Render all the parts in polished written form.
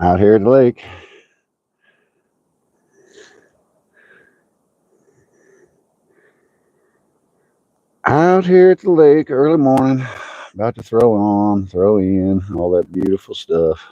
Out here at the lake. Out here at the lake, early morning, about to throw on, throw in, all that beautiful stuff.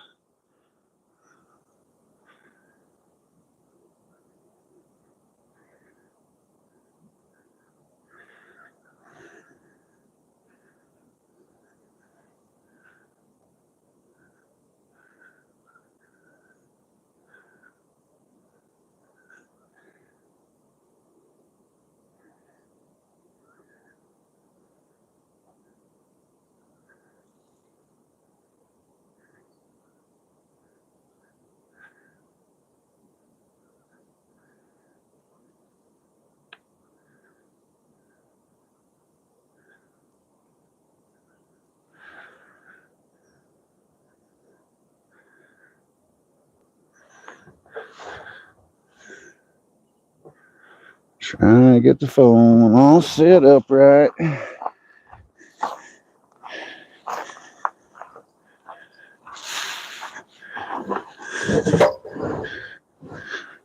Trying to get the phone all set up right.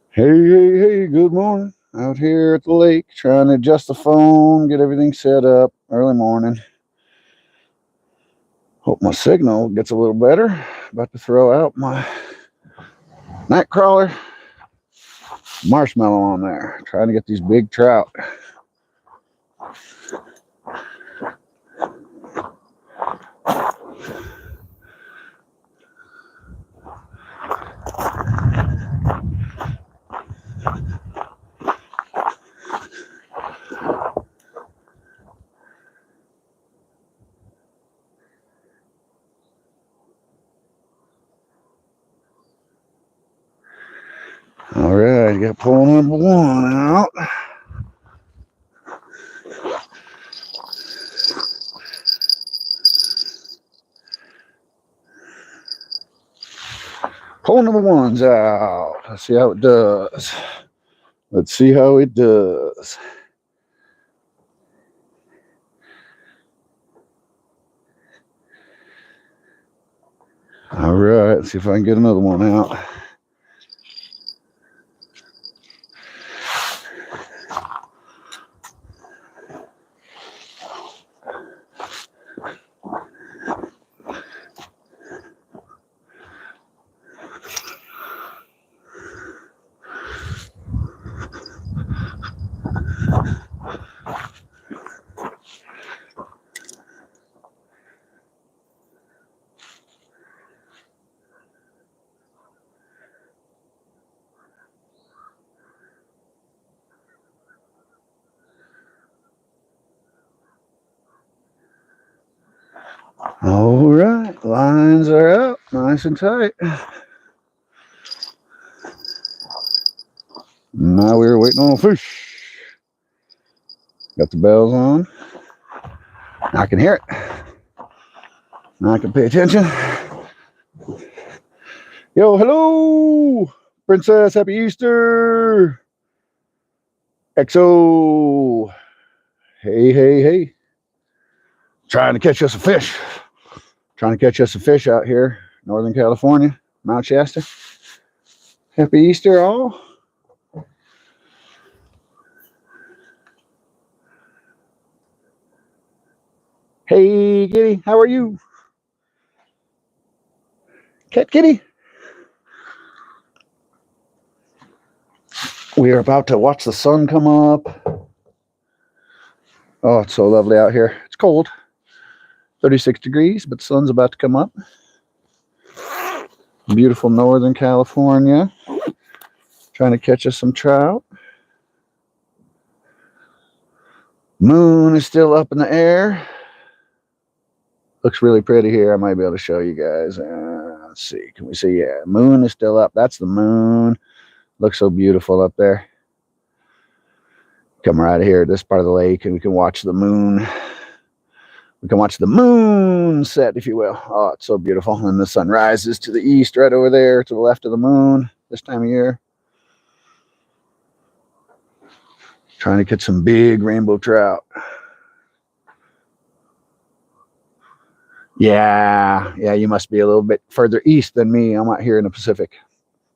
Hey, good morning. Out here at the lake, trying to adjust the phone, get everything set up, early morning. Hope my signal gets a little better. About to throw out my night crawler marshmallow on there. Trying to get these big trout. All right, got pole number 1 out. Pole number 1's out. Let's see how it does. Let's see how it does. All right, let's see if I can get another one out. All right, lines are out, nice and tight. Now we're waiting on a fish. Got the bells on. I can hear it. Now I can pay attention. Yo, hello, Princess. Happy Easter. XO. Hey. Trying to catch us a fish. Trying to catch us a fish out here, Northern California, Mount Shasta. Happy Easter, all. Hey, kitty, how are you? Kitty. We are about to watch the sun come up. Oh, it's so lovely out here. It's cold, 36 degrees, but the sun's about to come up. Beautiful Northern California. Trying to catch us some trout. Moon is still up in the air. Looks really pretty here. I might be able to show you guys. Let's see. Can we see? Yeah, moon is still up. That's the moon. Looks so beautiful up there. Come right here, this part of the lake, and we can watch the moon. We can watch the moon set, if you will. Oh, it's so beautiful. And the sun rises to the east right over there to the left of the moon this time of year. Trying to catch some big rainbow trout. Yeah, yeah, you must be a little bit further east than me. I'm out here in the Pacific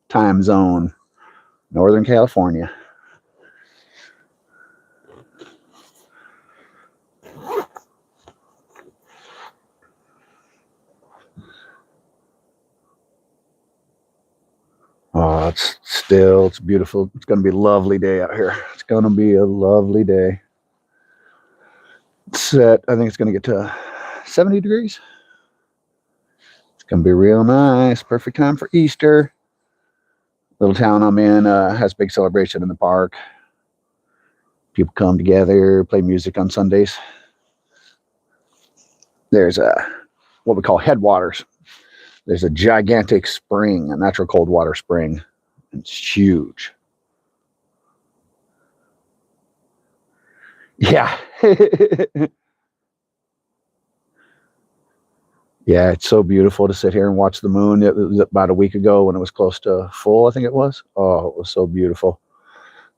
time zone, Northern California. Oh, it's beautiful. It's going to be a lovely day out here. It's going to be a lovely day. It's set, I think it's going to get to 70 degrees. It's going to be real nice. Perfect time for Easter. Little town I'm in has a big celebration in the park. People come together, play music on Sundays. There's what we call headwaters. There's a gigantic spring, a natural cold water spring. It's huge. Yeah. Yeah, it's so beautiful to sit here and watch the moon. It was about a week ago when it was close to full, I think it was. Oh, it was so beautiful.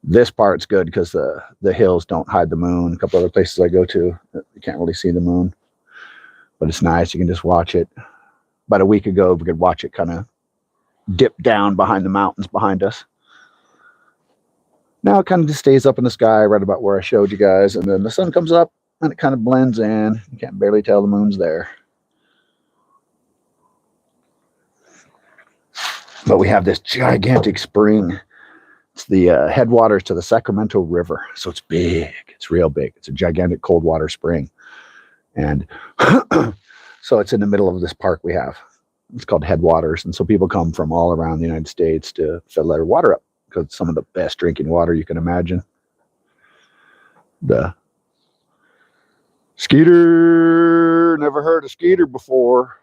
This part's good because the hills don't hide the moon. A couple other places I go to, you can't really see the moon. But it's nice. You can just watch it. About a week ago, we could watch it kind of dip down behind the mountains behind us. Now it kind of just stays up in the sky right about where I showed you guys. And then the sun comes up and it kind of blends in. You can't barely tell the moon's there. But we have this gigantic spring. It's the headwaters to the Sacramento River. So it's big. It's real big. It's a gigantic cold water spring. And so it's in the middle of this park we have. It's called Headwaters. And so people come from all around the United States to fill their water up because it's some of the best drinking water you can imagine. The Skeeter. Never heard of Skeeter before.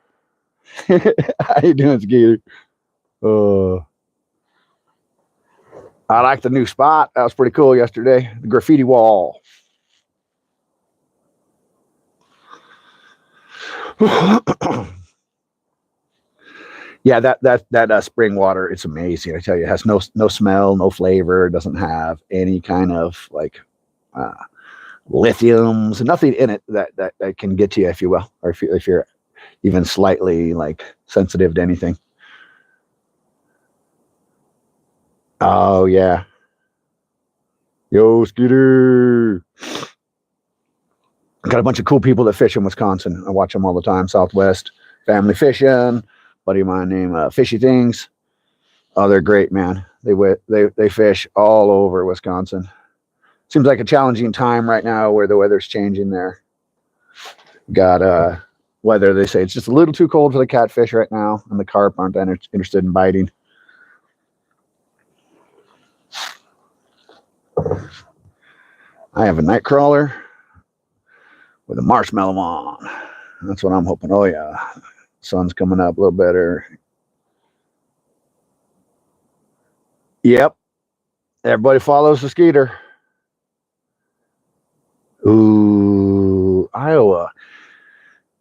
How you doing, Skeeter? I like the new spot. That was pretty cool yesterday. The graffiti wall. Yeah, that spring water, it's amazing. I tell you, it has no smell, no flavor. It doesn't have any kind of like lithiums, nothing in it that can get to you, if you will, or if you're even slightly like sensitive to anything. Oh yeah. Yo, Skeeter. Got a bunch of cool people that fish in Wisconsin. I watch them all the time. Southwest Family Fishing, buddy of mine named Fishy Things. Oh, they're great, man. They fish all over Wisconsin. Seems like a challenging time right now where the weather's changing there. Got weather, they say it's just a little too cold for the catfish right now, and the carp aren't interested in biting. I have a night crawler with a marshmallow on. That's what I'm hoping. Oh yeah, sun's coming up a little better. Yep, everybody follows the Skeeter. Ooh, Iowa.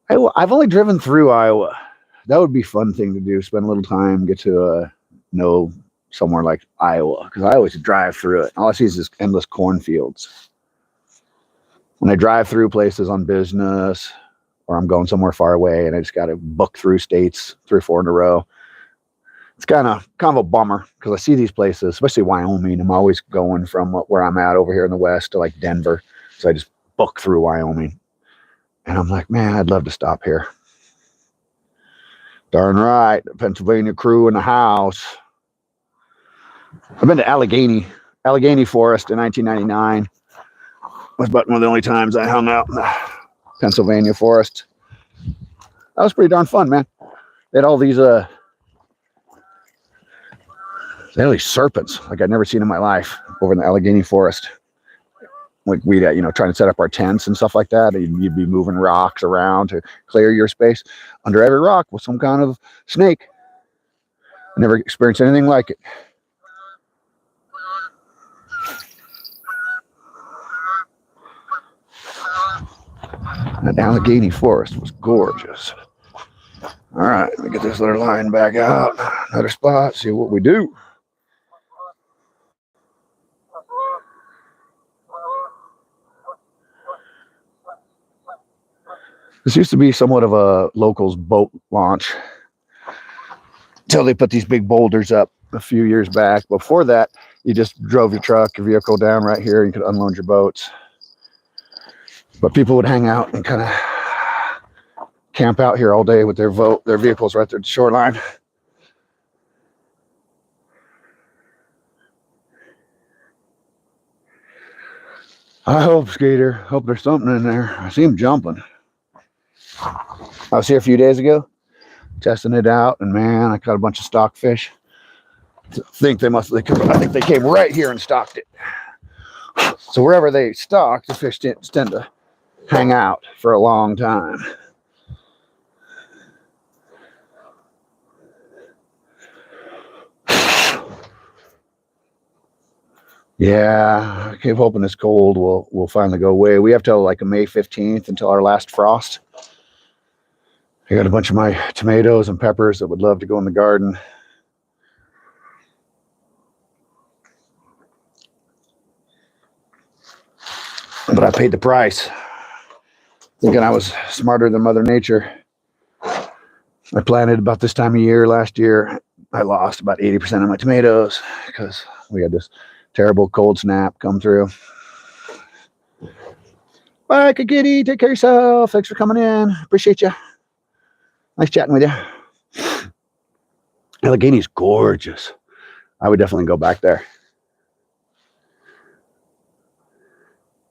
I've only driven through Iowa. That would be a fun thing to do. Spend a little time, get to know somewhere like Iowa, because I always drive through it. All I see is just endless cornfields. When I drive through places on business, or I'm going somewhere far away, and I just got to book through states 3 or 4 in a row, it's kind of a bummer because I see these places, especially Wyoming. I'm always going from where I'm at over here in the West to like Denver, so I just book through Wyoming. And I'm like, man, I'd love to stop here. Darn right. The Pennsylvania crew in the house. I've been to Allegheny Forest in 1999. Was about one of the only times I hung out in the Pennsylvania forest. That was pretty darn fun, man. They had all these serpents like I'd never seen in my life over in the Allegheny forest. Like we'd, trying to set up our tents and stuff like that. You'd be moving rocks around to clear your space. Under every rock was some kind of snake. I never experienced anything like it. That Allegheny forest was gorgeous. All right, let me get this other line back out. Another spot, see what we do. This used to be somewhat of a locals boat launch until they put these big boulders up a few years back. Before that, you just drove your truck, your vehicle down right here, and you could unload your boats. But people would hang out and kind of camp out here all day with their vehicles right there at the shoreline. I hope, Skater. Hope there's something in there. I see him jumping. I was here a few days ago, testing it out, and man, I caught a bunch of stockfish. I think they came right here and stocked it. So wherever they stock, the fish tend to hang out for a long time. Yeah, I keep hoping this cold will finally go away. We have till like May 15th until our last frost. I got a bunch of my tomatoes and peppers that would love to go in the garden. But I paid the price, thinking I was smarter than Mother Nature. I planted about this time of year last year. I lost about 80% of my tomatoes because we had this terrible cold snap come through. Bye, Kitty. Take care of yourself. Thanks for coming in. Appreciate you. Nice chatting with you. Allegheny's gorgeous. I would definitely go back there.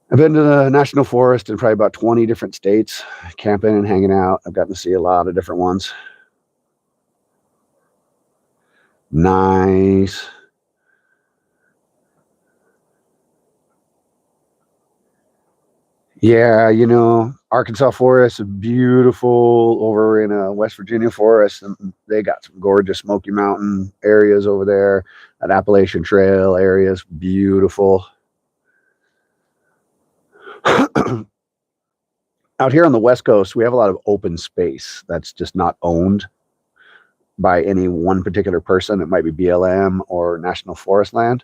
I've been to the national forest in probably about 20 different states, camping and hanging out. I've gotten to see a lot of different ones. Nice. Yeah, Arkansas forest is beautiful. Over in West Virginia forest, and they got some gorgeous Smoky Mountain areas over there. That Appalachian Trail area is beautiful. Out here on the West Coast, we have a lot of open space that's just not owned by any one particular person. It might be BLM or National Forest land.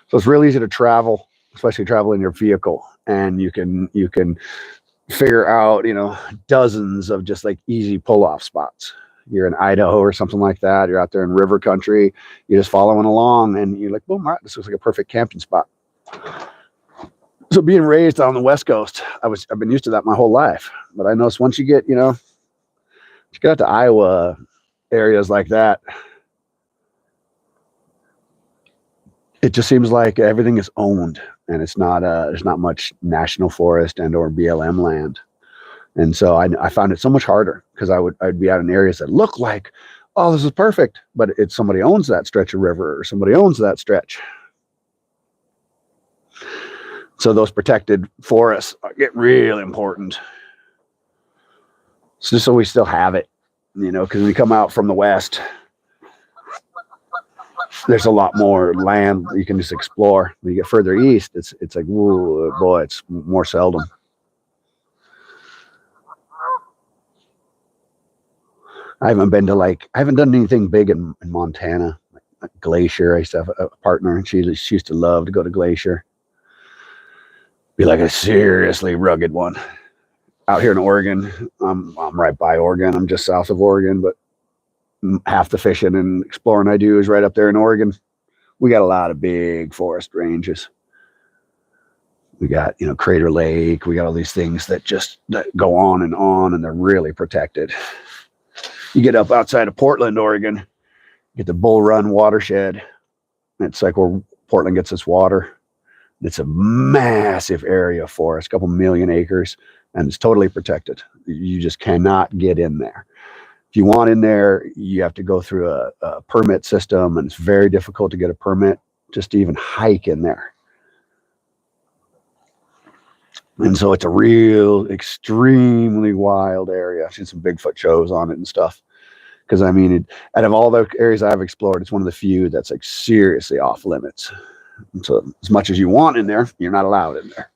So it's real easy to travel, especially travel in your vehicle, and you can figure out, dozens of just like easy pull-off spots. You're in Idaho or something like that. You're out there in river country. You're just following along, and you're like, boom, right, this looks like a perfect camping spot. So being raised on the West Coast, I've been used to that my whole life. But I noticed once you get, out to Iowa, areas like that, it just seems like everything is owned, and it's not there's not much national forest and or BLM land. And so I found it so much harder because I'd be out in areas that look like, oh, this is perfect, but it's somebody owns that stretch of river or somebody owns that stretch. So those protected forests get really important. So just so we still have it, because we come out from the West, there's a lot more land you can just explore. When you get further east, it's like, whoa, boy, it's more seldom. I haven't done anything big in Montana. Like Glacier, I used to have a partner, and she used to love to go to Glacier. Be like a seriously rugged one. Out here in Oregon, I'm right by Oregon. I'm just south of Oregon, but half the fishing and exploring I do is right up there in Oregon. We got a lot of big forest ranges. We got, Crater Lake. We got all these things that go on, and they're really protected. You get up outside of Portland, Oregon, get the Bull Run watershed. It's like where Portland gets its water. It's a massive area of forest, a couple million acres, and it's totally protected. You just cannot get in there. If you want in there, you have to go through a permit system, and it's very difficult to get a permit just to even hike in there. And so it's a real extremely wild area. I've seen some Bigfoot shows on it and stuff. Because out of all the areas I've explored, it's one of the few that's like seriously off limits. And so as much as you want in there, you're not allowed in there.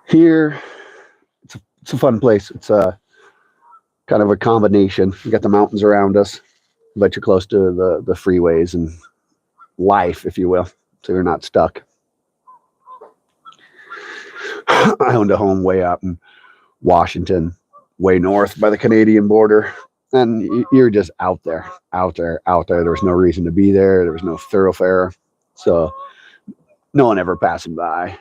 Here, it's a fun place. It's a kind of a combination. We got the mountains around us. but you're close to the freeways and life, if you will, so you're not stuck. I owned a home way out in Washington, way north by the Canadian border, and you're just out there. There was no reason to be there. There was no thoroughfare, so no one ever passing by.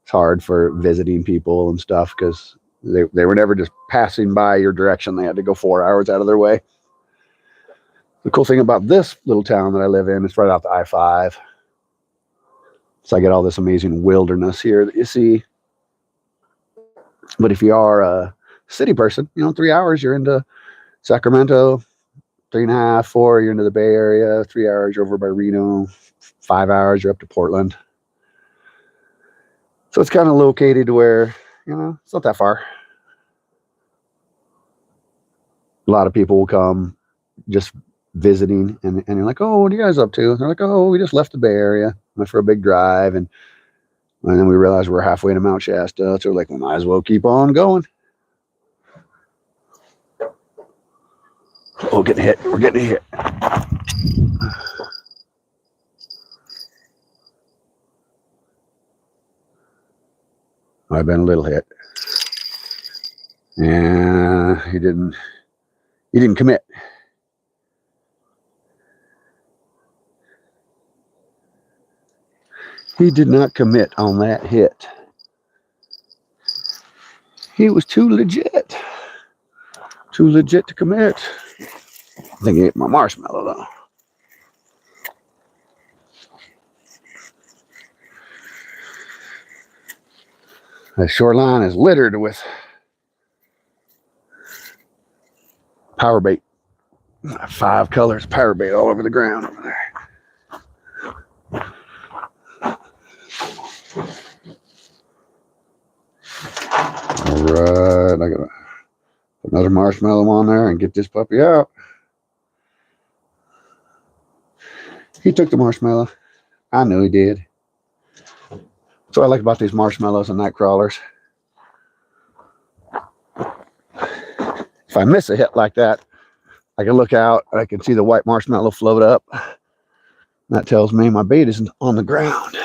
It's hard for visiting people and stuff because they were never just passing by your direction. They had to go 4 hours out of their way. The cool thing about this little town that I live in, it's right off the I-5. So I get all this amazing wilderness here that you see. But if you are a city person, 3 hours, you're into Sacramento. 3.5, 4, you're into the Bay Area. 3 hours, you're over by Reno. 5 hours, you're up to Portland. So it's kind of located where, it's not that far. A lot of people will come just visiting, and you're like, oh, what are you guys up to? And they're like, oh, we just left the Bay Area. Went for a big drive, and then we realized we're halfway to Mount Shasta. So we're like, we might as well keep on going. Oh, getting hit. We're getting hit. I've been a little hit. And he didn't commit. He did not commit on that hit. He was too legit. Too legit to commit. I think he ate my marshmallow, though. The shoreline is littered with power bait. 5 colors of power bait all over the ground over there. All right, I gotta put another marshmallow on there and get this puppy out. He took the marshmallow. I knew he did. That's what I like about these marshmallows and night crawlers. If I miss a hit like that, I can look out and I can see the white marshmallow float up. That tells me my bait isn't on the ground.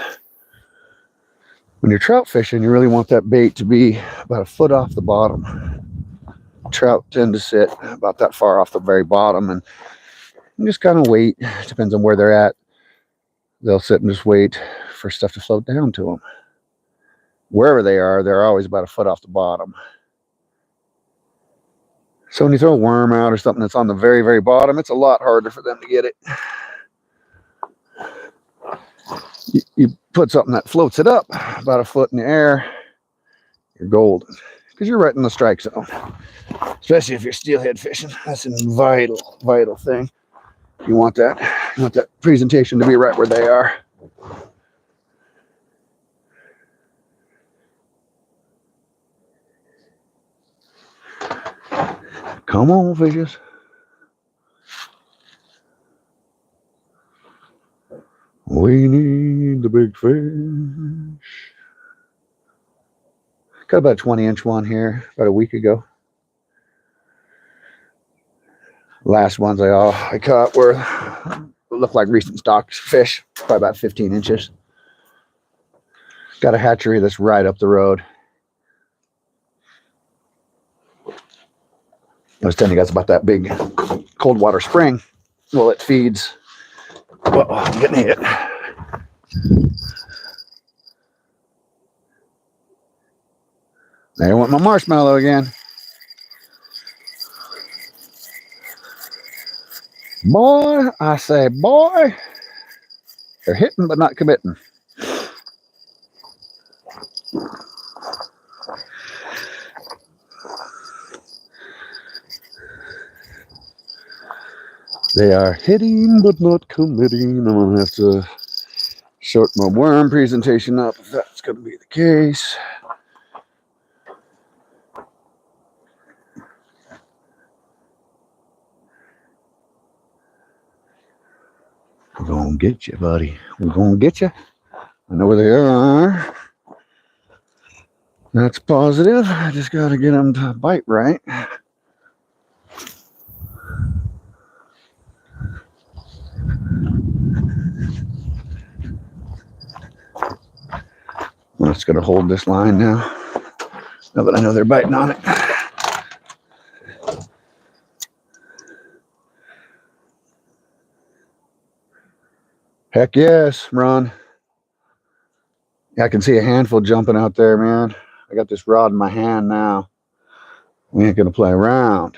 When you're trout fishing, you really want that bait to be about a foot off the bottom. Trout tend to sit about that far off the very bottom, and you just kind of wait. Depends on where they're at. They'll sit and just wait for stuff to float down to them. Wherever they are, they're always about a foot off the bottom. So when you throw a worm out or something that's on the very, very bottom, it's a lot harder for them to get it. You put something that floats it up about a foot in the air, you're golden, because you're right in the strike zone. Especially if you're steelhead fishing. That's a vital thing. You want that presentation to be right where they are. Come on, fishes. We need the big fish. Got about a 20-inch one here about a week ago. Last ones I caught looked like recent stock fish, probably about 15 inches. Got a hatchery that's right up the road. I was telling you guys about that big cold water spring. Well, it feeds. Whoa, I'm getting hit. There went my marshmallow again. Boy, I say, boy, they're hitting but not committing. They are hitting but not committing. I'm going to have to shorten my worm presentation up if that's going to be the case. We're going to get you, buddy. We're going to get you. I know where they are. That's positive. I just got to get them to bite right. I'm just going to hold this line now. Now that I know they're biting on it. Heck yes, Ron. Yeah, I can see a handful jumping out there, man. I got this rod in my hand now. We ain't going to play around.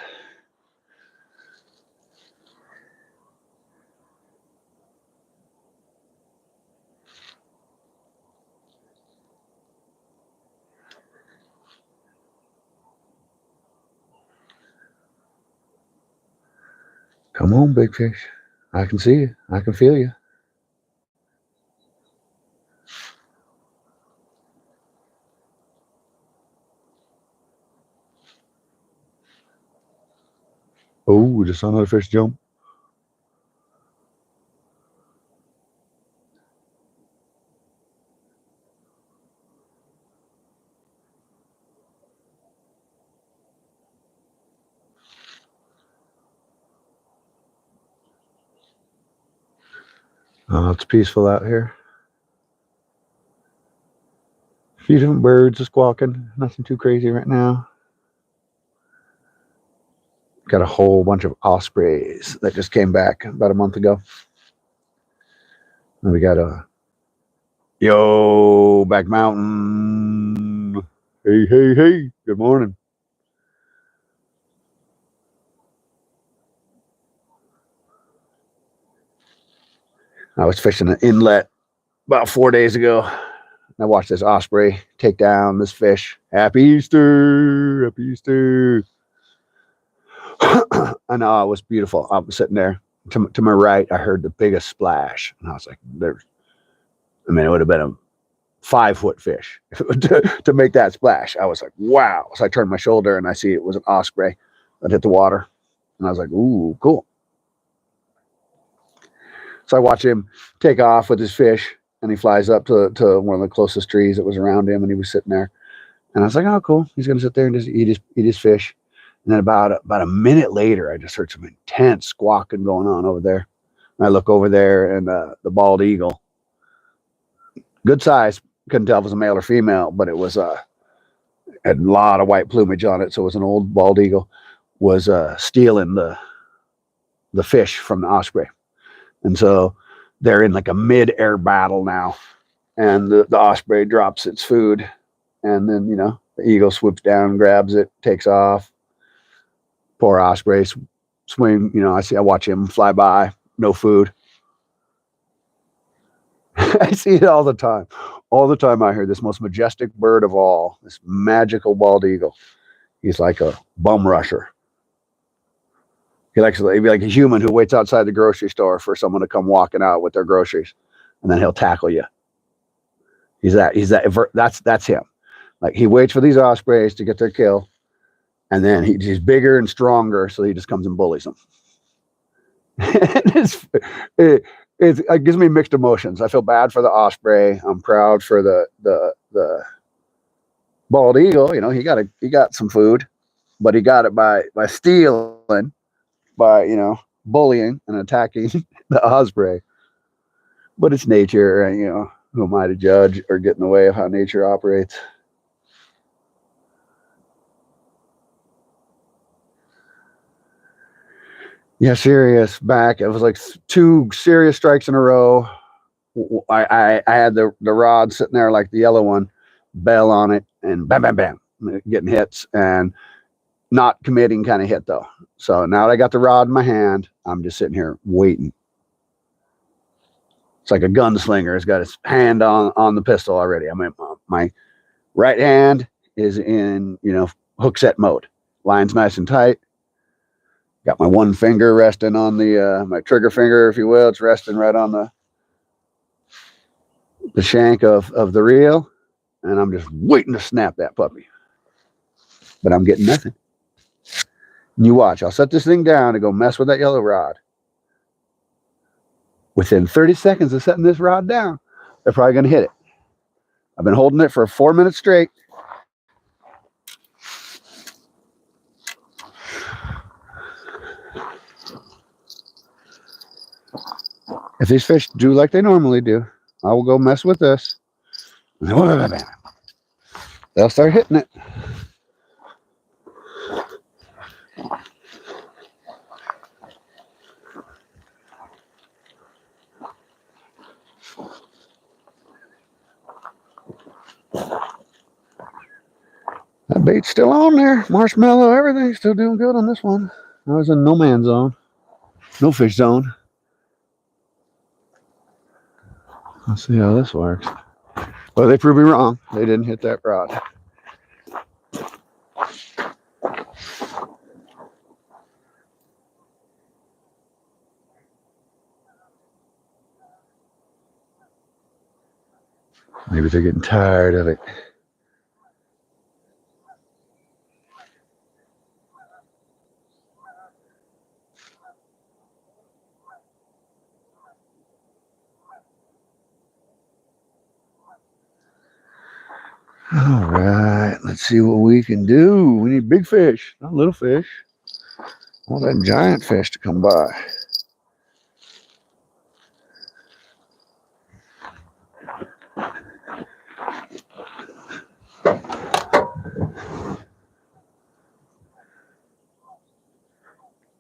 Come on, big fish. I can see you. I can feel you. Oh, just saw another fish jump. It's peaceful out here. A few different birds are squawking. Nothing too crazy right now. Got a whole bunch of ospreys that just came back about a month ago. And we got a back mountain. Hey, hey, hey. Good morning. I was fishing an inlet about 4 days ago. I watched this osprey take down this fish. Happy Easter. Happy Easter. I know, it was beautiful. I was sitting there. To my right, I heard the biggest splash. And I was like, it would have been a 5-foot fish to make that splash. I was like, wow. So I turned my shoulder and I see it was an osprey that hit the water. And I was like, ooh, cool. So I watch him take off with his fish, and he flies up to one of the closest trees that was around him, and he was sitting there. And I was like, oh, cool. He's going to sit there and just eat his fish. And then about a minute later, I just heard some intense squawking going on over there. And I look over there, and the bald eagle, good size, couldn't tell if it was a male or female, but it was had a lot of white plumage on it. So it was an old bald eagle, was stealing the fish from the osprey. And so they're in like a mid-air battle now. And the osprey drops its food. And then, the eagle swoops down, grabs it, takes off. Poor osprey swing. I watch him fly by, no food. I see it all the time. All the time I hear this most majestic bird of all, this magical bald eagle. He's like a bum rusher. He'd be like a human who waits outside the grocery store for someone to come walking out with their groceries, and then he'll tackle you. That's him. Like, he waits for these ospreys to get their kill, and then he's bigger and stronger, so he just comes and bullies them. It gives me mixed emotions. I feel bad for the osprey. I'm proud for the bald eagle. He got some food, but he got it by stealing, by bullying and attacking the osprey. But it's nature, and who am I to judge or get in the way of how nature operates? Yeah, serious back. It was like 2 serious strikes in a row. I had the rod sitting there, like the yellow one, bell on it, and bam, bam, bam, getting hits, and not committing kind of hit though. So now that I got the rod in my hand, I'm just sitting here waiting. It's like a gunslinger has got his hand on the pistol already. I mean, my right hand is in hook set mode. Line's nice and tight. Got my one finger resting on the my trigger finger, if you will. It's resting right on the shank of the reel, and I'm just waiting to snap that puppy. But I'm getting nothing. And you watch. I'll set this thing down and go mess with that yellow rod. Within 30 seconds of setting this rod down, they're probably going to hit it. I've been holding it for 4 minutes straight. If these fish do like they normally do, I will go mess with this. they'll start hitting it. That bait's still on there. Marshmallow, everything's still doing good on this one. I was in no man's zone. No fish zone. Let's see how this works. Well, they proved me wrong. They didn't hit that rod. Maybe they're getting tired of it. All right, let's see what we can do. We need big fish, not little fish. I want that giant fish to come by.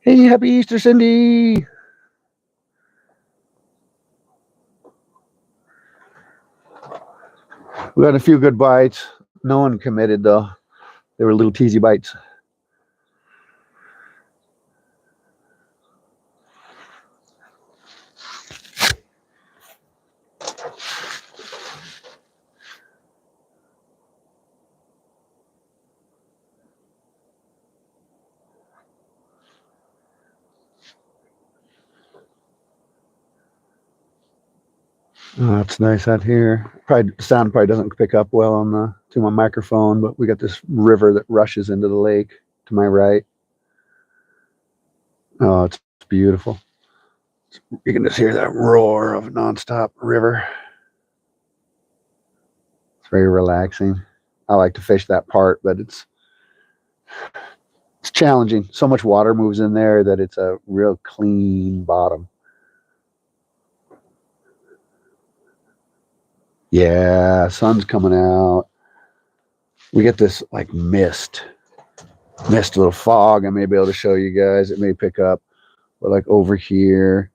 Hey, happy Easter, Cindy. We got a few good bites. No one committed, though. They were little teasy bites. Oh, that's nice out here. Probably sound doesn't pick up well on the to my microphone, but we got this river that rushes into the lake to my right. Oh, it's beautiful. You can just hear that roar of nonstop river. It's very relaxing. I like to fish that part, but it's challenging. So much water moves in there that it's a real clean bottom. Yeah, sun's coming out. We get this like mist, little fog. I may be able to show you guys. It may pick up, but like over here,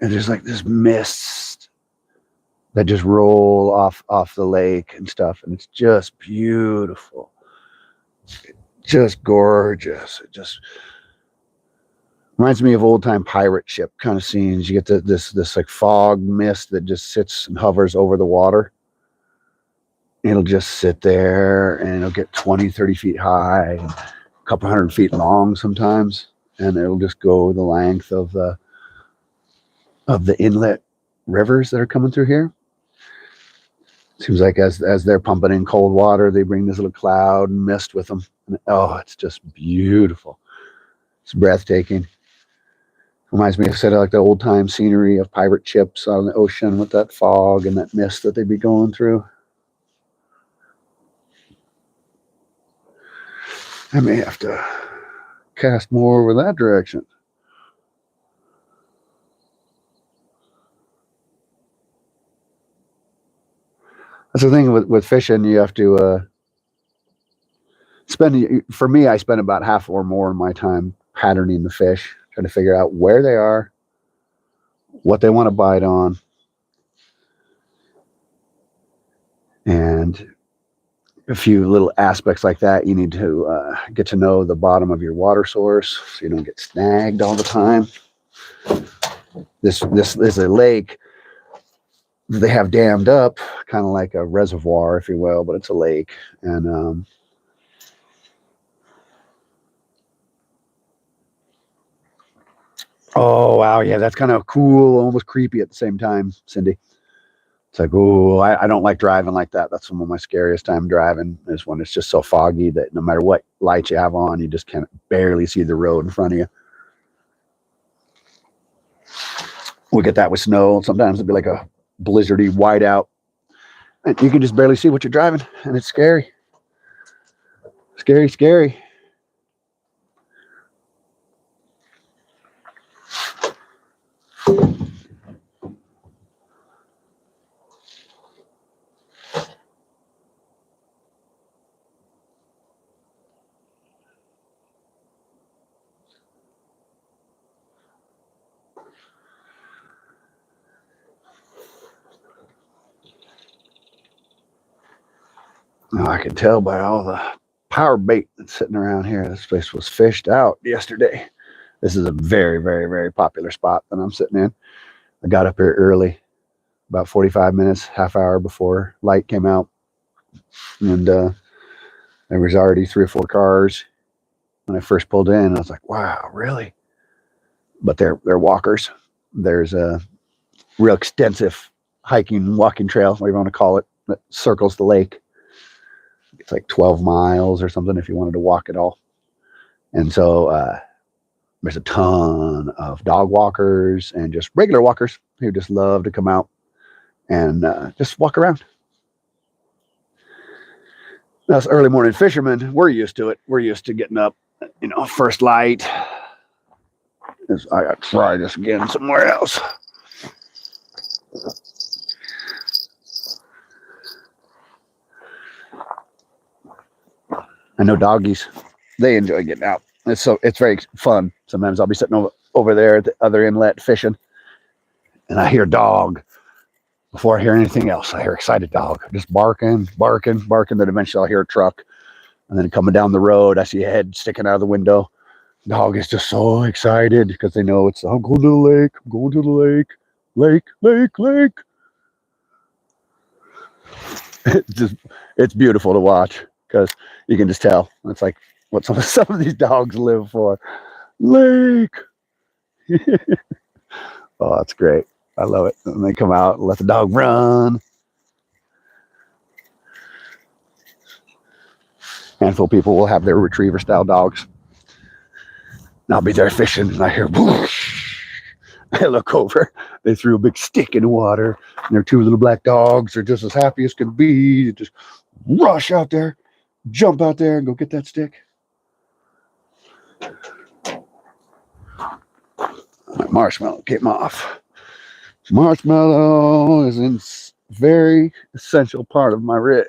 and there's like this mist that just roll off the lake and stuff, and it's just beautiful, just gorgeous. It just reminds me of old time pirate ship kind of scenes. You get this like fog mist that just sits and hovers over the water. It'll just sit there and it'll get 20, 30 feet high, a couple 100 feet long sometimes, and it'll just go the length of the inlet rivers that are coming through here. Seems like as they're pumping in cold water, they bring this little cloud and mist with them. And, oh, it's just beautiful. It's breathtaking. Reminds me of like the old time scenery of pirate ships out on the ocean with that fog and that mist that they'd be going through. I may have to cast more over that direction. That's the thing with fishing. You have to for me, I spend about half or more of my time patterning the fish, trying to figure out where they are, what they want to bite on, and a few little aspects like that. You need to get to know the bottom of your water source so you don't get snagged all the time. This is a lake they have dammed up, kind of like a reservoir, if you will, but it's a lake. And oh wow, yeah, that's kind of cool, almost creepy at the same time, Cindy. It's like, oh, I don't like driving like that. That's some of my scariest time driving is when it's just so foggy that no matter what lights you have on, you just can't barely see the road in front of you. We get that with snow. Sometimes it'd be like a blizzardy whiteout, and you can just barely see what you're driving, and it's scary. Scary, scary. Now, I can tell by all the power bait that's sitting around here. This place was fished out yesterday. This is a very, very, very popular spot that I'm sitting in. I got up here early, about 45 minutes, half hour before light came out. And there was already 3 or 4 cars. When I first pulled in, I was like, wow, really? But they're walkers. There's a real extensive hiking, walking trail, whatever you want to call it, that circles the lake. It's like 12 miles or something if you wanted to walk it all. And so there's a ton of dog walkers and just regular walkers who just love to come out and just walk around. Us early morning fishermen, we're used to it. We're used to getting up, first light. I got to try this again somewhere else. I know doggies, they enjoy getting out. It's very fun. Sometimes I'll be sitting over there at the other inlet fishing, and I hear dog before I hear anything else. I hear excited dog just barking. Then eventually I'll hear a truck, and then coming down the road, I see a head sticking out of the window. Dog is just so excited because they know I'm going to the lake. I'm going to the lake. It's beautiful to watch because you can just tell. It's like what some of these dogs live for. Lake. Oh, that's great. I love it. And they come out and let the dog run. Handful of people will have their retriever style dogs. And I'll be there fishing and I hear whoosh. I look over. They threw a big stick in the water, and their 2 little black dogs are just as happy as can be. They just rush out there, jump out there, and go get that stick. My marshmallow came off. Marshmallow is a very essential part of my rig.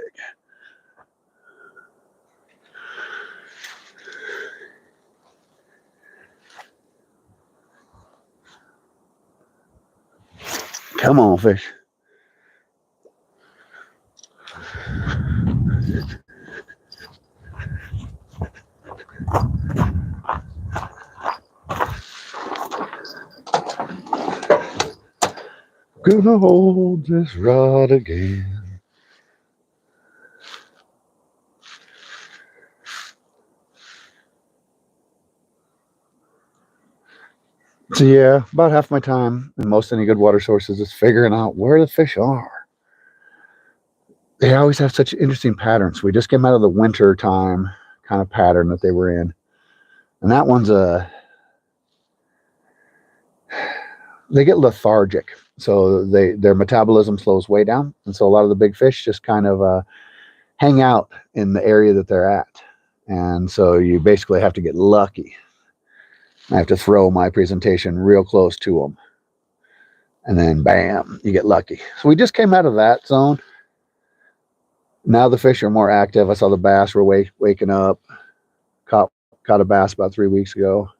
Come on, fish. Gonna hold this rod again. So yeah, about half my time in most any good water sources is figuring out where the fish are. They always have such interesting patterns. We just came out of the winter time kind of pattern that they were in. And that one's they get lethargic. So their metabolism slows way down. And so a lot of the big fish just kind of hang out in the area that they're at. And so you basically have to get lucky. I have to throw my presentation real close to them. And then bam, you get lucky. So we just came out of that zone. Now the fish are more active. I saw the bass were waking up. Caught a bass about 3 weeks ago.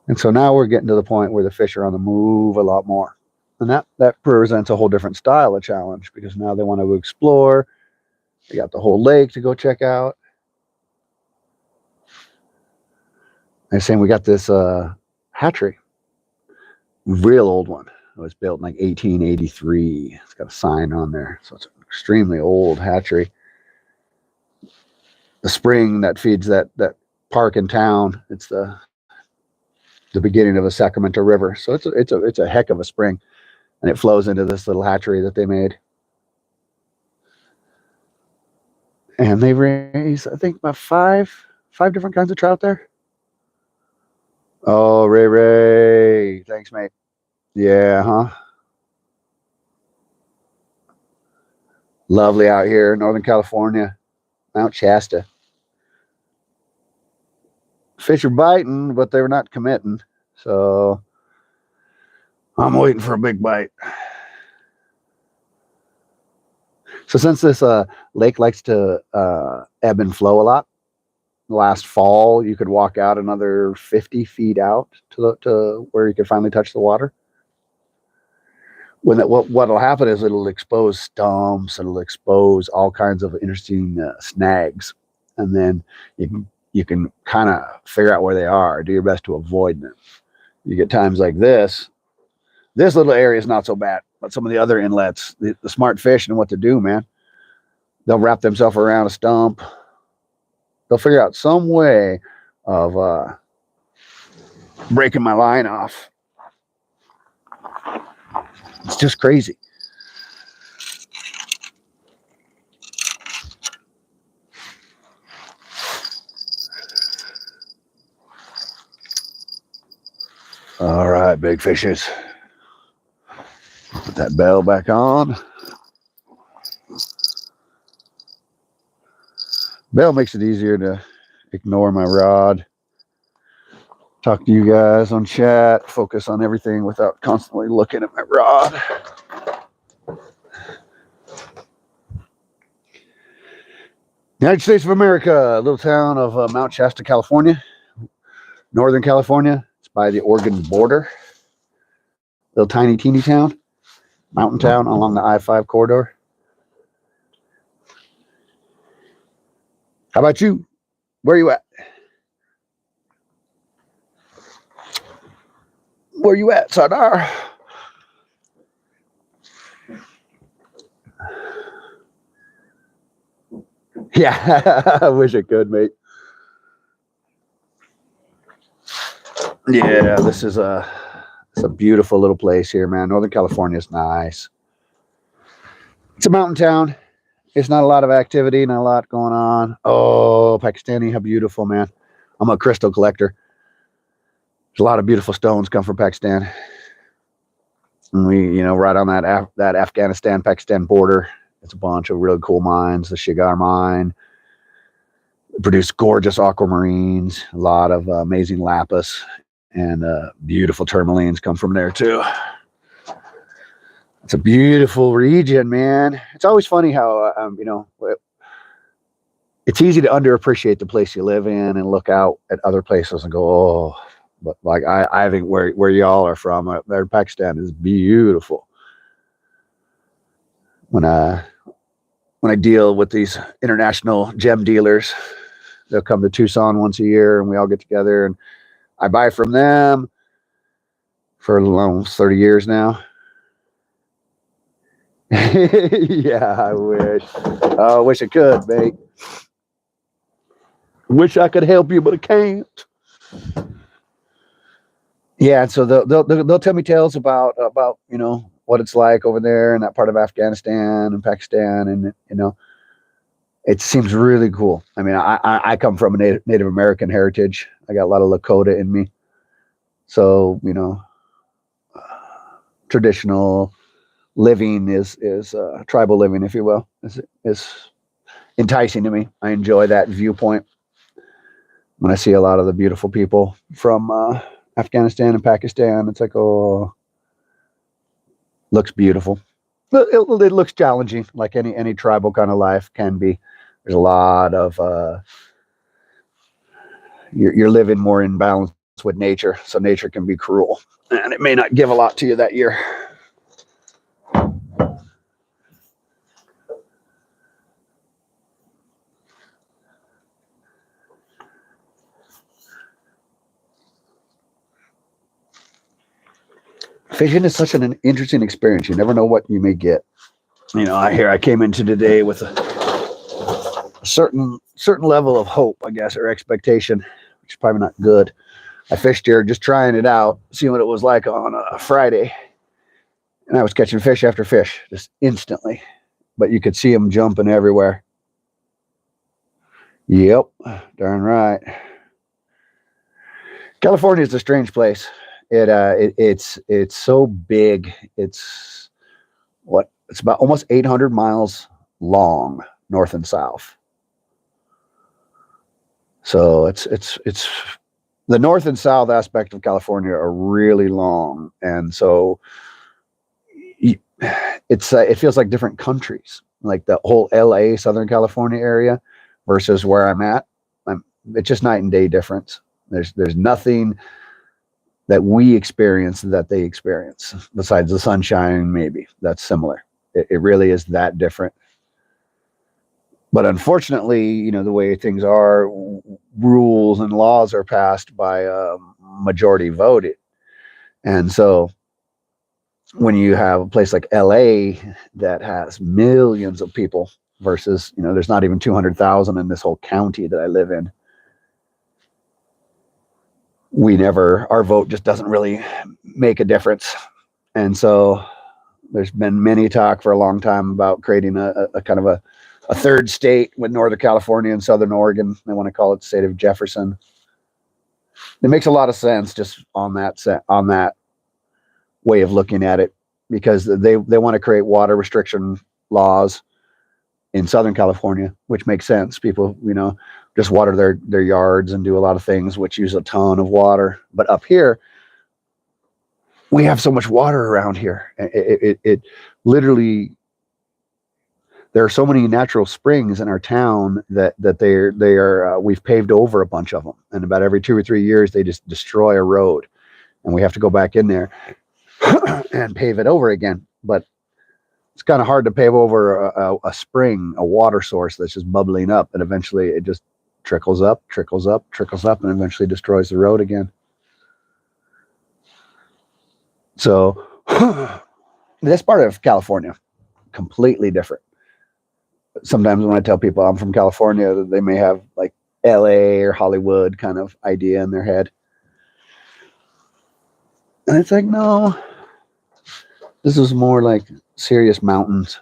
And so now we're getting to the point where the fish are on the move a lot more. And that presents a whole different style of challenge because now they want to explore. They got the whole lake to go check out. They're saying we got this hatchery, real old one. It was built in like 1883. It's got a sign on there. So it's an extremely old hatchery. The spring that feeds that park in town, it's the beginning of the Sacramento River. So it's a heck of a spring. And it flows into this little hatchery that they made. And they raise, I think, about five different kinds of trout there. Oh, Ray. Thanks, mate. Yeah, huh? Lovely out here, Northern California, Mount Shasta. Fish are biting, but they're not committing. So I'm waiting for a big bite. So since this lake likes to ebb and flow a lot, last fall you could walk out another 50 feet out to where you could finally touch the water. what'll happen is it'll expose stumps, it'll expose all kinds of interesting snags, and then you can kind of figure out where they are, do your best to avoid them. You get times like this. This little area is not so bad, but some of the other inlets, the smart fish know what to do, man. They'll wrap themselves around a stump. They'll figure out some way of breaking my line off. It's just crazy. All right, big fishes. Put that bell back on. Bell makes it easier to ignore my rod, talk to you guys on chat, focus on everything without constantly looking at my rod. United States of America, a little town of Mount Shasta, California, Northern California. It's by the Oregon border. Little tiny, teeny town, mountain town along the I-5 corridor. How about you? Where are you at? Where are you at, Sardar? Yeah, I wish I could, mate. Yeah, this is it's a beautiful little place here, man. Northern California is nice. It's a mountain town. It's not a lot of activity, not a lot going on. Oh, Pakistani, how beautiful, man. I'm a crystal collector. There's a lot of beautiful stones come from Pakistan. And we, right on that Afghanistan-Pakistan border, it's a bunch of really cool mines. The Shigar mine produce gorgeous aquamarines. A lot of amazing lapis and beautiful tourmalines come from there too. It's a beautiful region, man. It's always funny how it's easy to underappreciate the place you live in and look out at other places and go, oh. But like I think where y'all are from, there, Pakistan is beautiful. When I deal with these international gem dealers, they'll come to Tucson once a year, and we all get together, and I buy from them for almost 30 years now. Yeah, I wish. I wish I could, mate. Wish I could help you, but I can't. Yeah, so they'll tell me tales about what it's like over there in that part of Afghanistan and Pakistan, and it seems really cool. I mean, I come from a Native American heritage. I got a lot of Lakota in me, so traditional living is tribal living, if you will, is enticing to me. I enjoy that viewpoint when I see a lot of the beautiful people from Afghanistan and Pakistan. It's like, oh, looks beautiful. It looks challenging, like any tribal kind of life can be. There's a lot of you're living more in balance with nature, so nature can be cruel, and it may not give a lot to you that year. Fishing is such an interesting experience. You never know what you may get. I came into today with a certain level of hope, I guess, or expectation, which is probably not good. I fished here just trying it out, seeing what it was like on a Friday, and I was catching fish after fish just instantly, but you could see them jumping everywhere. Yep, darn right. California is a strange place. It's so big. It's about almost 800 miles long, north and south. So it's the north and south aspect of California are really long, and so it feels like different countries, like the whole LA, Southern California area versus where I'm at. It's just night and day difference. There's nothing that we experience that they experience, besides the sunshine. Maybe that's similar. It really is that different. But unfortunately, you know, the way things are, rules and laws are passed by a majority voted. And so when you have a place like LA that has millions of people versus, you know, there's not even 200,000 in this whole county that I live in. Our vote just doesn't really make a difference. And so there's been many talk for a long time about creating a kind of a third state with Northern California and Southern Oregon. They want to call it the state of Jefferson. It makes a lot of sense just on that way of looking at it, because they want to create water restriction laws in Southern California, which makes sense. People, you know, just water their yards and do a lot of things which use a ton of water. But up here, we have so much water around here. It literally, there are so many natural springs in our town that they are we've paved over a bunch of them, and about every 2 or 3 years they just destroy a road, and we have to go back in there and pave it over again. But it's kind of hard to pave over a spring, a water source that's just bubbling up, and eventually it just trickles up, and eventually destroys the road again. So this part of California, completely different. Sometimes when I tell people I'm from California, they may have like LA or Hollywood kind of idea in their head. And it's like, no, this is more like serious mountains.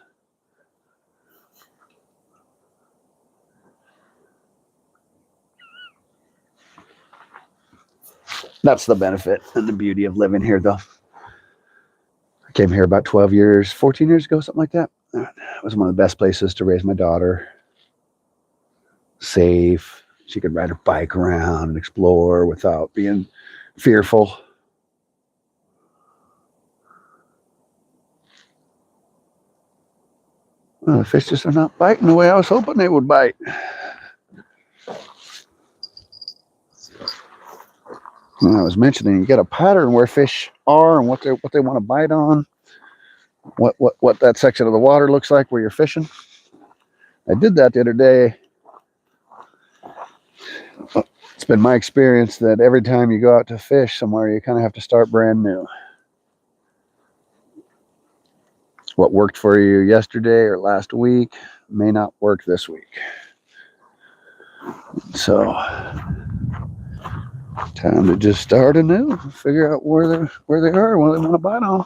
That's the benefit and the beauty of living here, though. I came here about 14 years ago, something like that. It was one of the best places to raise my daughter. Safe. She could ride her bike around and explore without being fearful. Well, the fish just are not biting the way I was hoping they would bite. When I was mentioning, you get a pattern where fish are and what they want to bite on, what that section of the water looks like where you're fishing. I did that the other day. It's been my experience that every time you go out to fish somewhere, you kind of have to start brand new. What worked for you yesterday or last week may not work this week. So, time to just start anew, figure out where they are, what they want to bite on.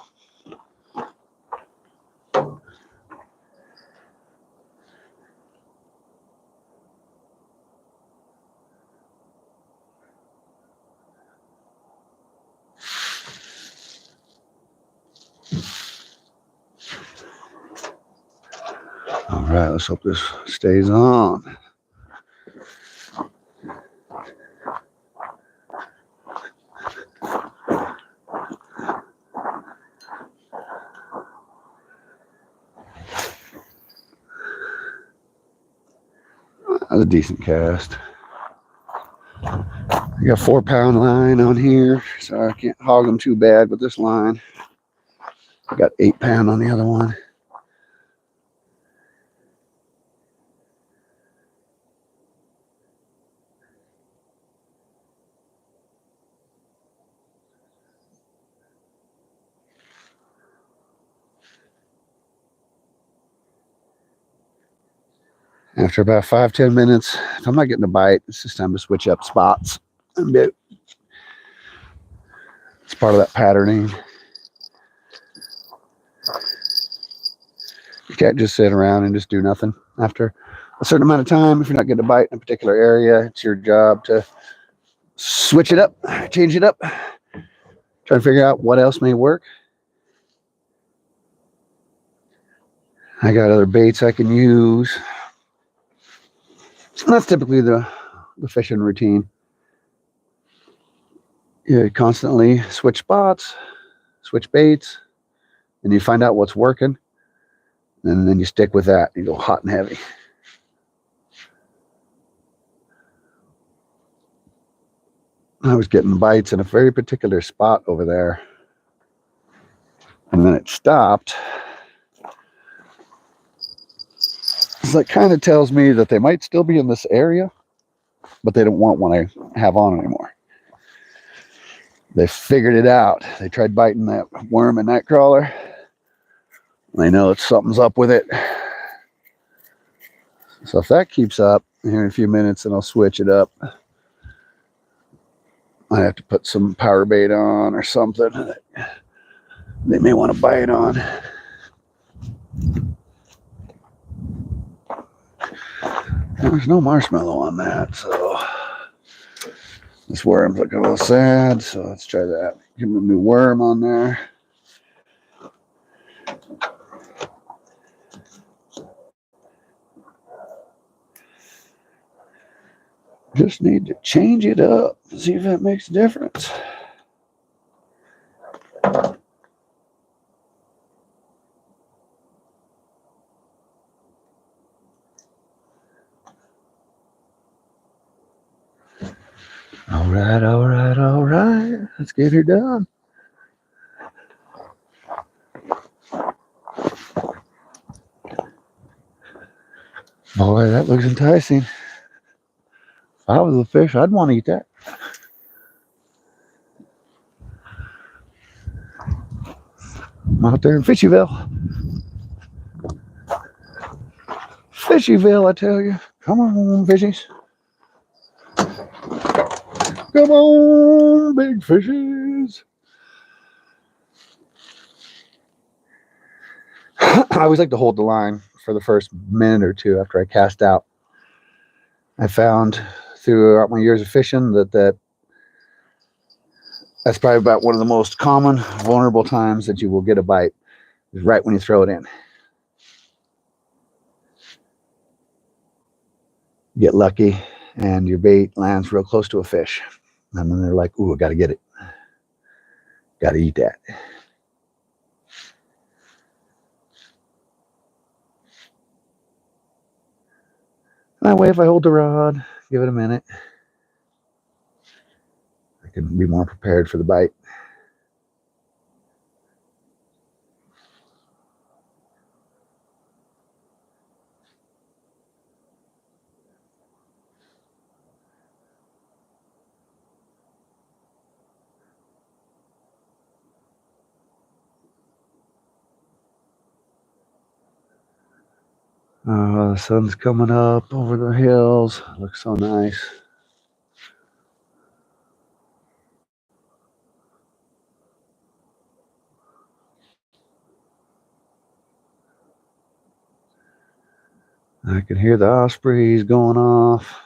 All right, let's hope this stays on. That's a decent cast. I got 4-pound line on here, so I can't hog them too bad with this line. I got 8-pound on the other one. After about 5-10 minutes, if I'm not getting a bite, it's just time to switch up spots a bit. It's part of that patterning. You can't just sit around and just do nothing. After a certain amount of time, if you're not getting a bite in a particular area, it's your job to switch it up, change it up, try to figure out what else may work. I got other baits I can use. And that's typically the fishing routine. You constantly switch spots, switch baits, and you find out what's working, and then you stick with that. You go hot and heavy. I was getting bites in a very particular spot over there. And then it stopped. So it kind of tells me that they might still be in this area, but they don't want what I have on anymore. They figured it out. They tried biting that worm and night crawler. They know that something's up with it. So if that keeps up here in a few minutes, then I'll switch it up. I have to put some power bait on or something that they may want to bite on. There's no marshmallow on that, so this worm's looking a little sad, so let's try that. Give him a new worm on there. Just need to change it up, see if that makes a difference. All right, all right, all right. Let's get her done. Boy, that looks enticing. If I was a fish, I'd want to eat that. I'm out there in Fishyville. Fishyville, I tell you. Come on, fishies. Come on, big fishies. I always like to hold the line for the first minute or two after I cast out. I found throughout my years of fishing that's probably about one of the most common vulnerable times that you will get a bite, is right when you throw it in. You get lucky and your bait lands real close to a fish. And then they're like, ooh, I got to get it. Got to eat that. That way, if I hold the rod, give it a minute, I can be more prepared for the bite. The sun's coming up over the hills. Looks so nice. I can hear the ospreys going off.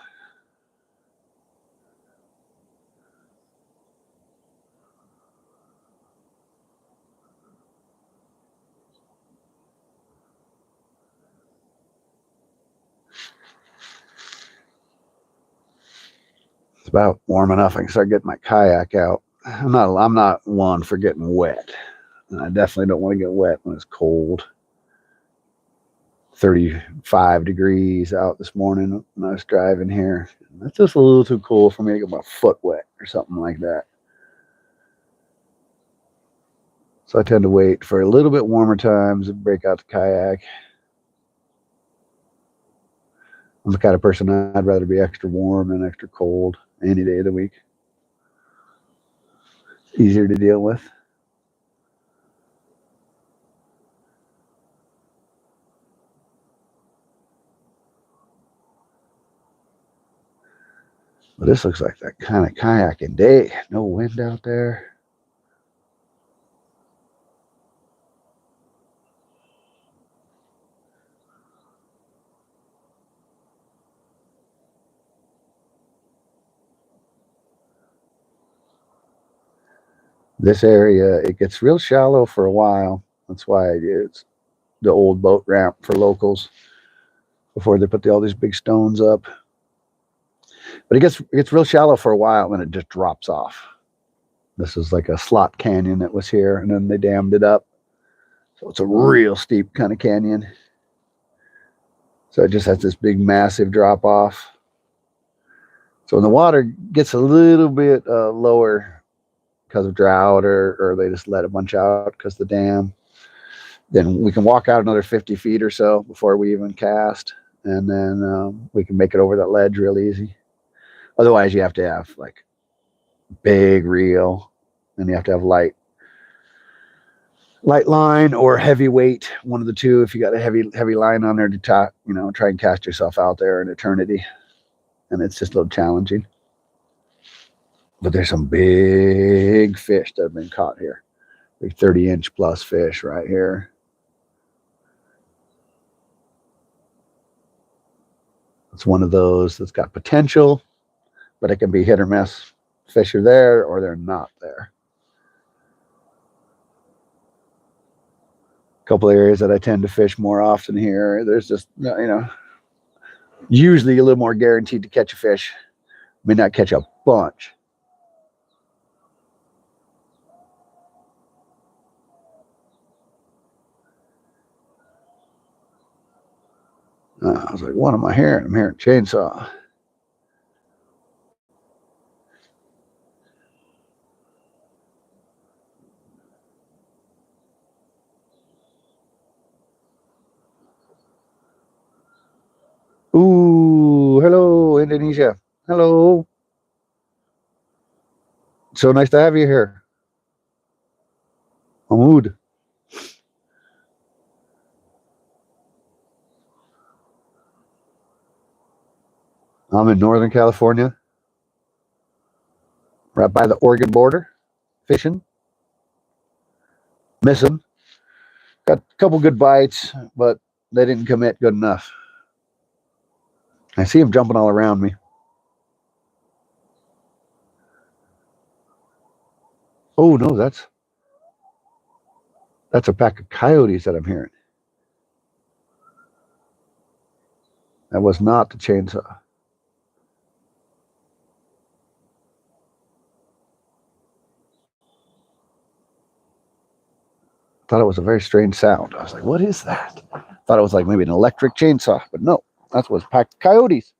It's about warm enough I can start getting my kayak out. I'm not one for getting wet. And I definitely don't want to get wet when it's cold. 35 degrees out this morning when I was driving here. That's just a little too cold for me to get my foot wet or something like that. So I tend to wait for a little bit warmer times to break out the kayak. I'm the kind of person I'd rather be extra warm than extra cold any day of the week. Easier to deal with. But this looks like that kind of kayaking day. No wind out there. This area, it gets real shallow for a while. That's why it's the old boat ramp for locals before they put all these big stones up. But it gets real shallow for a while and it just drops off. This is like a slot canyon that was here, and then they dammed it up. So it's a real steep kind of canyon. So it just has this big, massive drop off. So when the water gets a little bit lower because of drought, or they just let a bunch out because of the dam, then we can walk out another 50 feet or so before we even cast, and then we can make it over that ledge real easy. Otherwise, you have to have like big reel, and you have to have light line or heavy weight, one of the two. If you got a heavy line on there to try and cast yourself out there in eternity, and it's just a little challenging. But there's some big fish that have been caught here, like 30-inch plus fish right here. It's one of those that's got potential, but it can be hit or miss. Fish are there or they're not there. A couple areas that I tend to fish more often here, there's just, usually a little more guaranteed to catch a fish. May not catch a bunch. I was like, what am I hearing? I'm hearing chainsaw. Ooh, hello, Indonesia. Hello. So nice to have you here. Mahmoud. I'm in Northern California, right by the Oregon border, fishing. Missing. Got a couple good bites, but they didn't commit good enough. I see them jumping all around me. Oh no, that's a pack of coyotes that I'm hearing. That was not the chainsaw. Thought it was a very strange sound. I was like, what is that? Thought it was like maybe an electric chainsaw, but no, that was a pack of coyotes.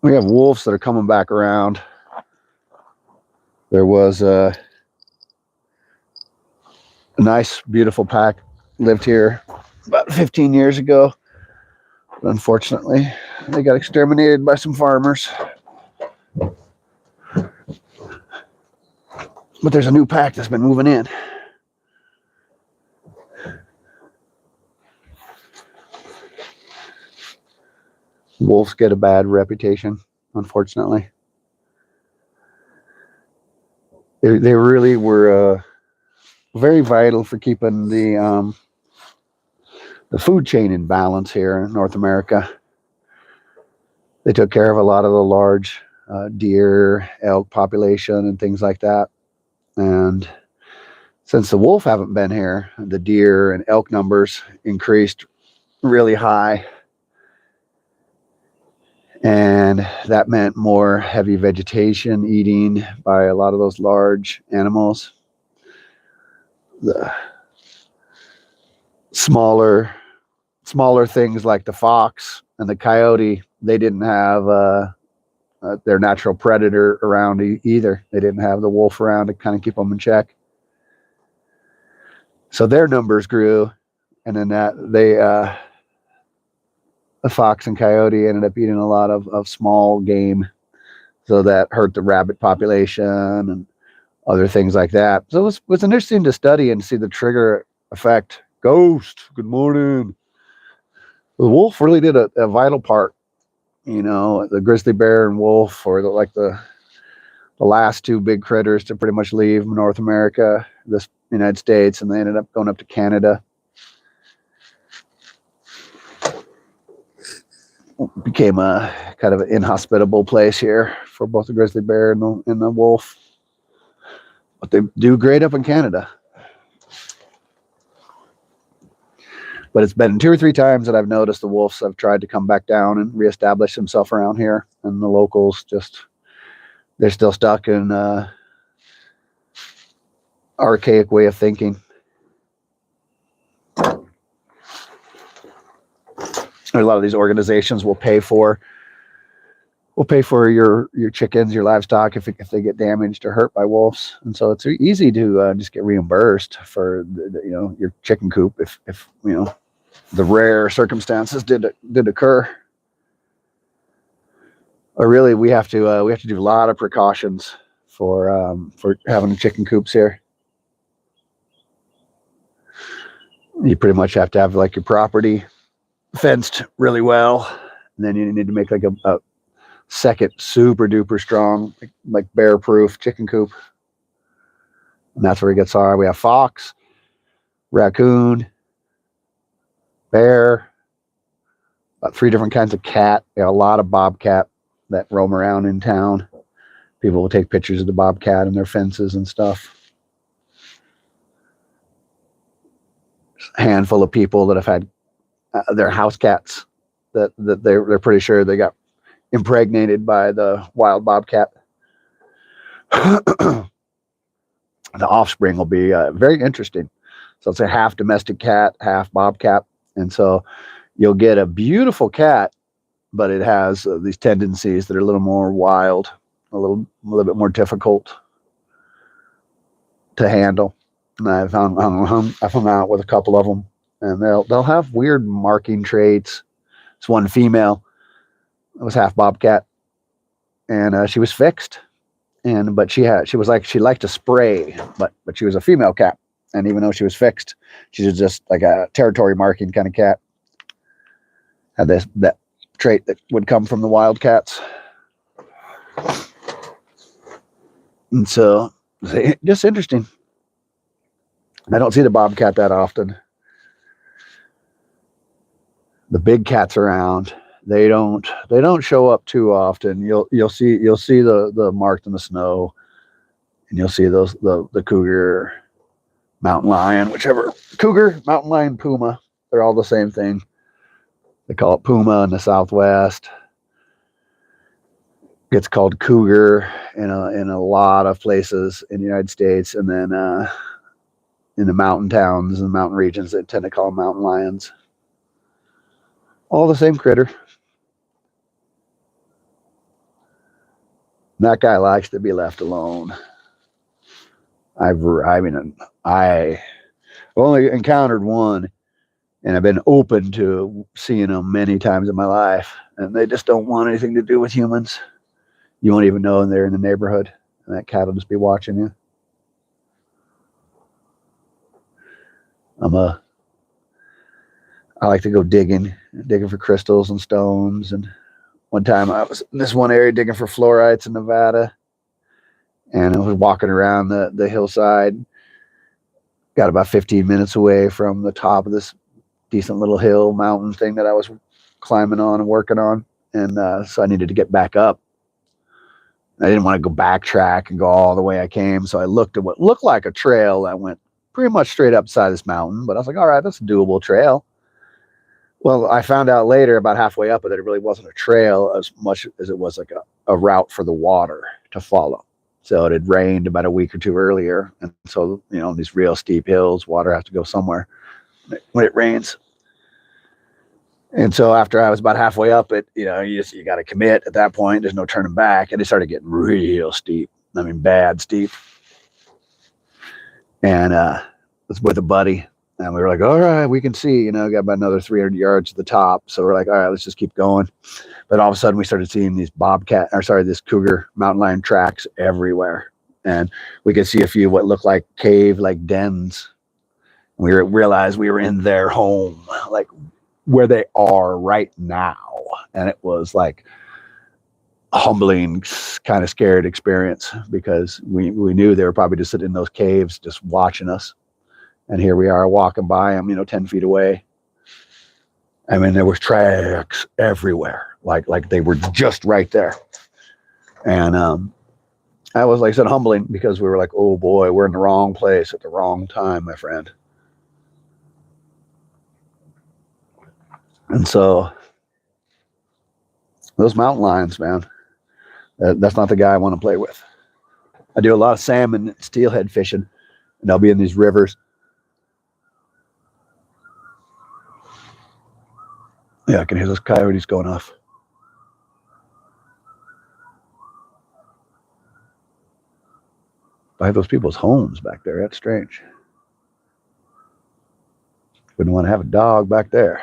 We have wolves that are coming back around. There was a nice, beautiful pack lived here about 15 years ago. But unfortunately, they got exterminated by some farmers. But there's a new pack that's been moving in. Wolves get a bad reputation, unfortunately. They really were very vital for keeping the food chain in balance here in North America. They took care of a lot of the large deer, elk population and things like that. And since the wolf haven't been here, the deer and elk numbers increased really high. And that meant more heavy vegetation eating by a lot of those large animals. The smaller things like the fox and the coyote, they didn't have their natural predator around either. They didn't have the wolf around to kind of keep them in check. So their numbers grew, and then the fox and coyote ended up eating a lot of small game, so that hurt the rabbit population and other things like that. So it was interesting to study and see the trigger effect. Ghost, good morning. The wolf really did a vital part. The grizzly bear and wolf, or the last two big critters to pretty much leave North America, this United States, and they ended up going up to Canada. It became a kind of an inhospitable place here for both the grizzly bear and the wolf. But they do great up in Canada. But it's been 2 or 3 times that I've noticed the wolves have tried to come back down and reestablish themselves around here, and the locals they're still stuck in archaic way of thinking. A lot of these organizations will pay for your chickens, your livestock if they get damaged or hurt by wolves, and so it's easy to just get reimbursed for your chicken coop if the rare circumstances did occur. Or really, we have to do a lot of precautions for having chicken coops here. You pretty much have to have like your property fenced really well, and then you need to make like a second super duper strong, like bear proof chicken coop, and that's where it gets hard. We have fox, raccoon, bear, about 3 different kinds of cat. We have a lot of bobcat that roam around in town. People will take pictures of the bobcat and their fences and stuff. There's a handful of people that have had their house cats that they're pretty sure they got impregnated by the wild bobcat. The offspring will be very interesting. So it's a half domestic cat, half bobcat, and so you'll get a beautiful cat, but it has these tendencies that are a little more wild, a little bit more difficult to handle. And I found out with a couple of them, and they'll have weird marking traits. It's one female. It was half bobcat, and she was fixed, but she liked to spray, but she was a female cat, and even though she was fixed, she was just like a territory marking kind of cat. Had that trait that would come from the wild cats, and so just interesting. I don't see the bobcat that often. The big cats around, they don't show up too often. You'll see the marked in the snow, and you'll see the cougar, mountain lion, whichever. Cougar, mountain lion, puma, they're all the same thing. They call it puma in the Southwest. It's called cougar in a lot of places in the United States, and then in the mountain towns and mountain regions, they tend to call them mountain lions. All the same critter. That guy likes to be left alone. I've only encountered one, and I've been open to seeing them many times in my life, and they just don't want anything to do with humans. You won't even know they're in the neighborhood, and that cat will just be watching you. I like to go digging for crystals and stones. And one time I was in this one area digging for fluorites in Nevada, and I was walking around the hillside. Got about 15 minutes away from the top of this decent little hill mountain thing that I was climbing on and working on, and so I needed to get back up. I didn't want to go backtrack and go all the way I came, so I looked at what looked like a trail that went pretty much straight up beside this mountain, but I was like, all right, that's a doable trail. Well, I found out later, about halfway up, that it really wasn't a trail as much as it was like a route for the water to follow. So it had rained about a week or two earlier, and so these real steep hills, water has to go somewhere when it rains. And so after I was about halfway up it, you got to commit at that point. There's no turning back, and it started getting real steep. I mean, bad steep. And I was with a buddy, and we were like, all right, we can see, got about another 300 yards to the top. So we're like, all right, let's just keep going. But all of a sudden we started seeing these this cougar mountain lion tracks everywhere. And we could see a few what looked like cave, like dens. We realized we were in their home, like where they are right now. And it was like a humbling, kind of scared experience, because we knew they were probably just sitting in those caves just watching us. And here we are walking by them, 10 feet away. I mean, there was tracks everywhere, like they were just right there. And that was, like I said, humbling, because we were like, oh boy, we're in the wrong place at the wrong time, my friend. And so those mountain lions, man, that's not the guy I want to play with. I do a lot of salmon, steelhead fishing, And they'll be in these rivers. Yeah, I can hear those coyotes going off. By those people's homes back there. That's strange. Wouldn't want to have a dog back there.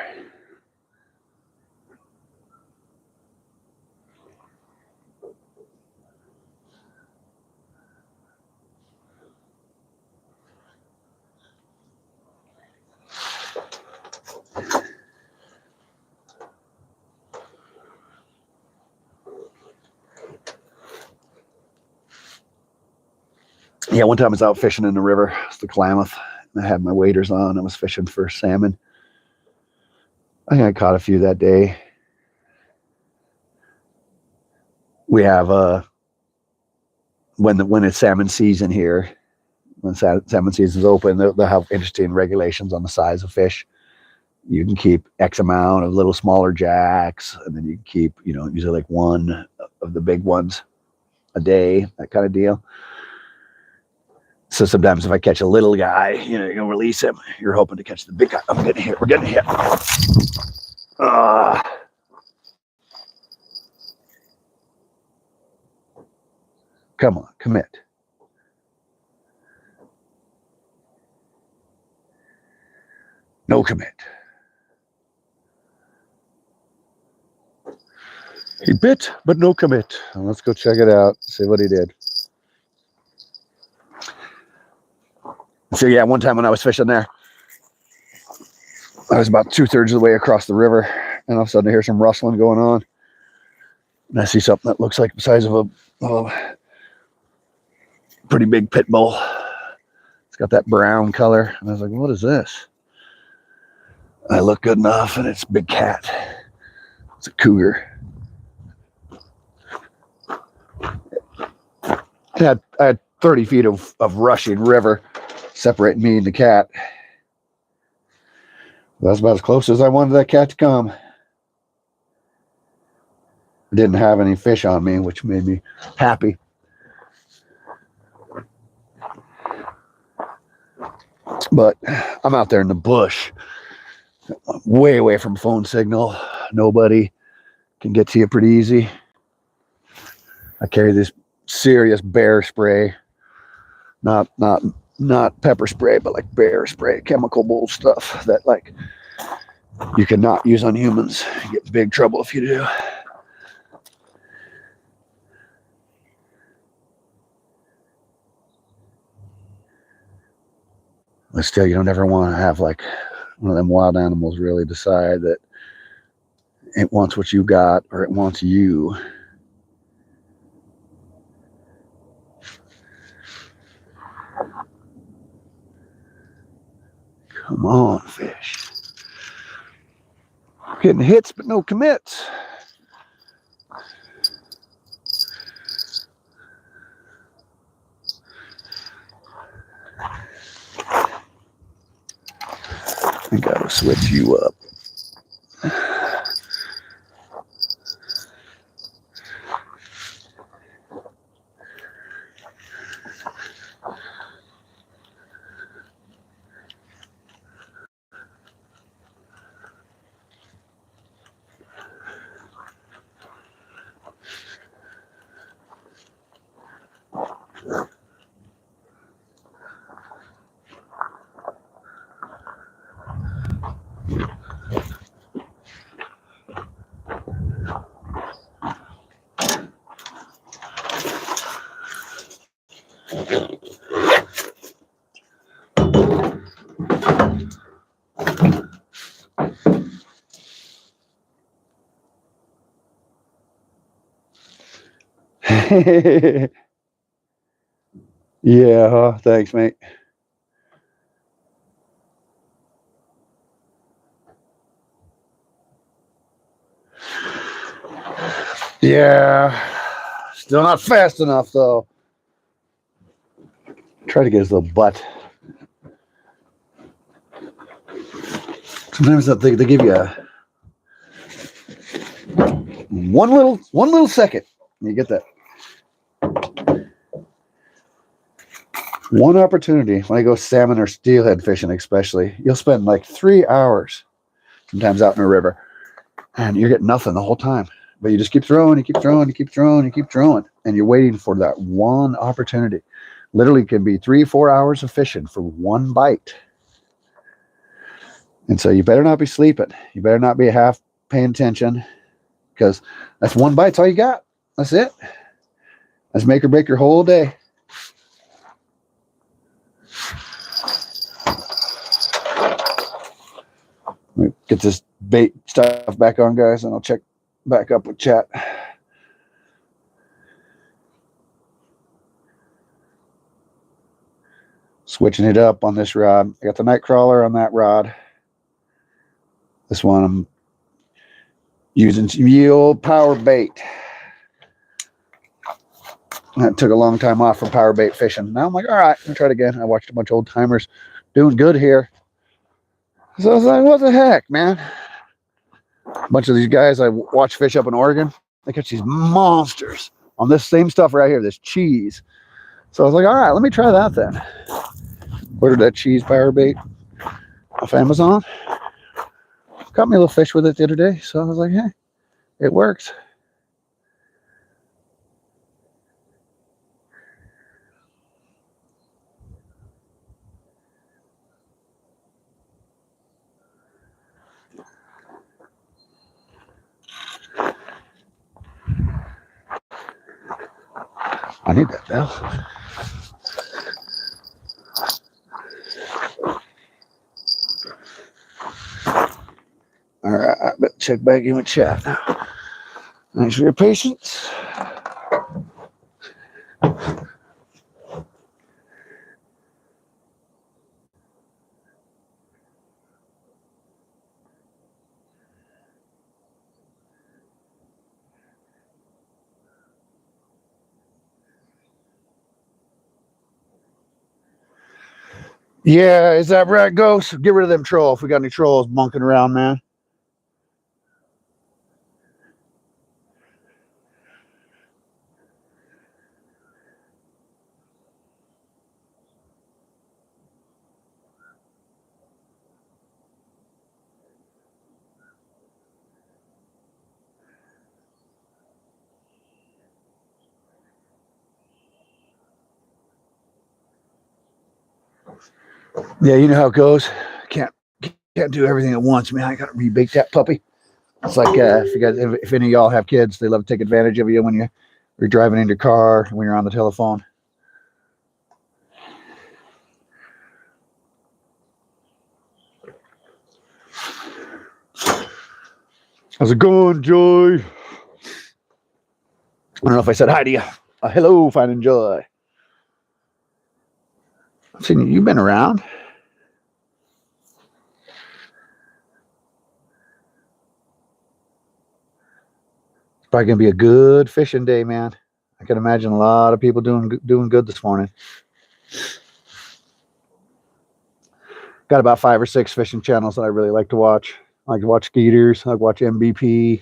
Yeah, one time I was out fishing in the river. It's the Klamath. I had my waders on. I was fishing for salmon. I think I caught a few that day. We have when it's salmon season here, when salmon season's open, they'll have interesting regulations on the size of fish. You can keep X amount of little smaller jacks, and then you can keep, usually like one of the big ones a day, that kind of deal. So sometimes if I catch a little guy, you're gonna release him. You're hoping to catch the big guy. I'm getting hit. We're getting hit. Come on, commit. No commit. He bit, but no commit. Well, let's go check it out. See what he did. So yeah, one time when I was fishing there, I was about 2/3 of the way across the river, and all of a sudden I hear some rustling going on, and I see something that looks like the size of a pretty big pit bull. It's got that brown color, and I was like, "What is this?" And I look good enough, and it's a big cat. It's a cougar. I had 30 feet of rushing river separating me and the cat. That's about as close as I wanted that cat to come. I didn't have any fish on me, which made me happy. But I'm out there in the bush, way away from phone signal. Nobody can get to you pretty easy. I carry this serious bear spray, not pepper spray, but like bear spray, chemical bull stuff that like you cannot use on humans. You get in big trouble if you do. But still, you don't ever want to have like one of them wild animals really decide that it wants what you got or it wants you. Come on, fish. Getting hits, but no commits. I gotta switch you up. Yeah, huh? Thanks, mate. Yeah, still not fast enough though. Try to get his little butt. Sometimes they give you one little second. You get that. One opportunity when I go salmon or steelhead fishing, especially, you'll spend like 3 hours sometimes out in a river, and you're getting nothing the whole time. But you just keep throwing, you keep throwing, you keep throwing, you keep throwing, and you're waiting for that one opportunity. Literally, could be 3-4 hours of fishing for one bite. And so you better not be sleeping. You better not be half paying attention, because that's one bite's all you got. That's it. That's make or break your whole day. Let me get this bait stuff back on, guys, and I'll check back up with chat. Switching it up on this rod. I got the night crawler on that rod. This one I'm using some old power bait. That took a long time off from power bait fishing. Now I'm like, all right, I'll try it again. I watched a bunch of old timers doing good here. So I was like, what the heck, man? A bunch of these guys I watch fish up in Oregon, they catch these monsters on this same stuff right here, this cheese. So I was like, all right, let me try that then. Ordered that cheese power bait off Amazon. Caught me a little fish with it the other day. So I was like, hey, it works. I need that bell. All right, I better check back in with chat now. Thanks for your patience. Yeah, is that right, Ghost? Get rid of them trolls. If we got any trolls bunking around, man. Yeah, you know how it goes. Can't do everything at once, man. I gotta rebake that puppy. It's like if any of y'all have kids, they love to take advantage of you when you're driving in your car, when you're on the telephone. How's it going, Joy? I don't know if I said hi to you. Hello, Finding Joy. I've seen you. You've been around. It's probably gonna be a good fishing day, man. I can imagine a lot of people doing good this morning. Got about 5 or 6 fishing channels that I really like to watch. I like to watch Skeeters. I like to watch MVP.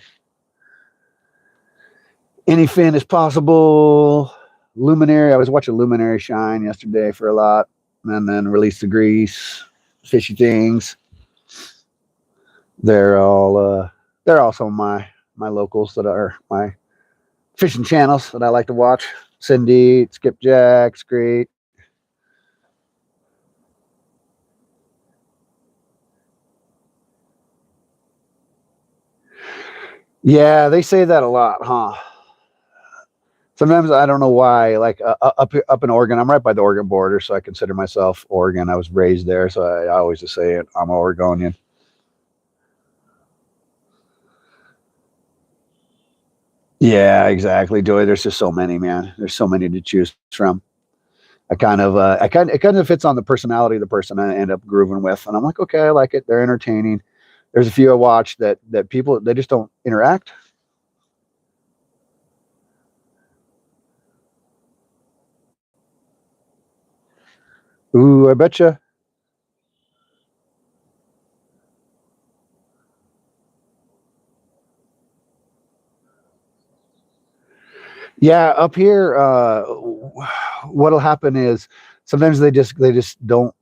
Any fin is possible. Luminary. I was watching Luminary shine yesterday for a lot, and then Release the Grease, Fishy Things. They're all some of my locals that are my fishing channels that I like to watch. Cindy, Skipjack's great. Yeah, they say that a lot, huh? Sometimes I don't know why. Like up in Oregon, I'm right by the Oregon border, so I consider myself Oregon. I was raised there, so I always just say it. I'm Oregonian. Yeah, exactly, Joey. There's just so many, man. There's so many to choose from. It kind of fits on the personality of the person I end up grooving with, and I'm like, okay, I like it. They're entertaining. There's a few I watch that people they just don't interact. Ooh, I betcha. Yeah, up here, what'll happen is sometimes they just don't.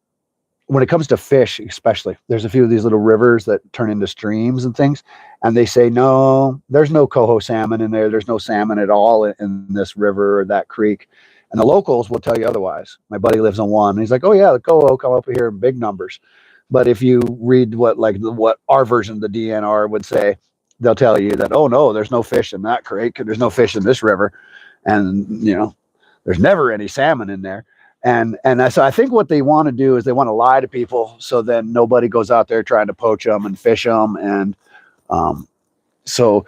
When it comes to fish, especially, there's a few of these little rivers that turn into streams and things, and they say, no, there's no coho salmon in there. There's no salmon at all in this river or that creek. And the locals will tell you otherwise. My buddy lives on one. And he's like, oh, yeah, the coho come up here in big numbers. But if you read what our version of the DNR would say, they'll tell you that, oh, no, there's no fish in that creek. There's no fish in this river. And, there's never any salmon in there. And so I think what they want to do is they want to lie to people so then nobody goes out there trying to poach them and fish them. And so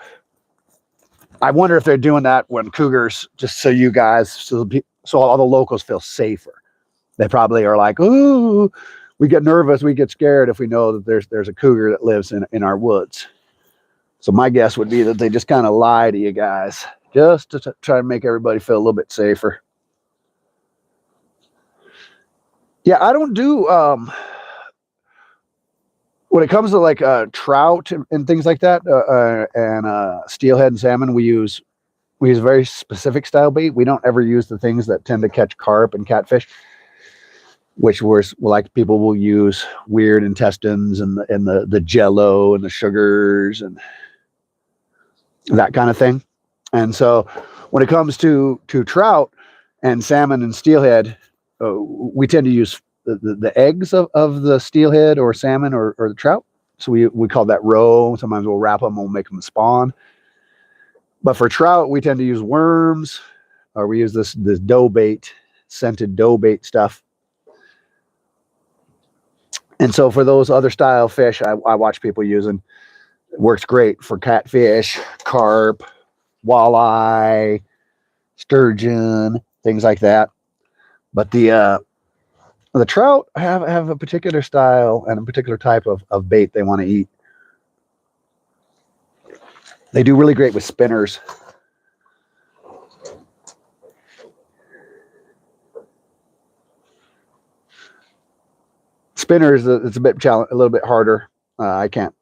I wonder if they're doing that when cougars, just so you guys, so all the locals feel safer. They probably are like, ooh, we get nervous, we get scared if we know that there's a cougar that lives in our woods. So my guess would be that they just kind of lie to you guys just to try to make everybody feel a little bit safer. Yeah, I don't do when it comes to like trout and things like that, and steelhead and salmon. We use very specific style bait. We don't ever use the things that tend to catch carp and catfish, which was like people will use weird intestines and the jello and the sugars and that kind of thing. And so when it comes to trout and salmon and steelhead, we tend to use the eggs of the steelhead or salmon or the trout. So we call that roe. Sometimes we'll wrap them, we'll make them spawn. But for trout, we tend to use worms, or we use this dough bait, scented dough bait stuff. And so for those other style fish, I watch people using. It works great for catfish, carp, walleye, sturgeon, things like that. But the trout have a particular style and a particular type of bait they want to eat. They do really great with spinners. Spinners, it's a bit a little bit harder. I can't.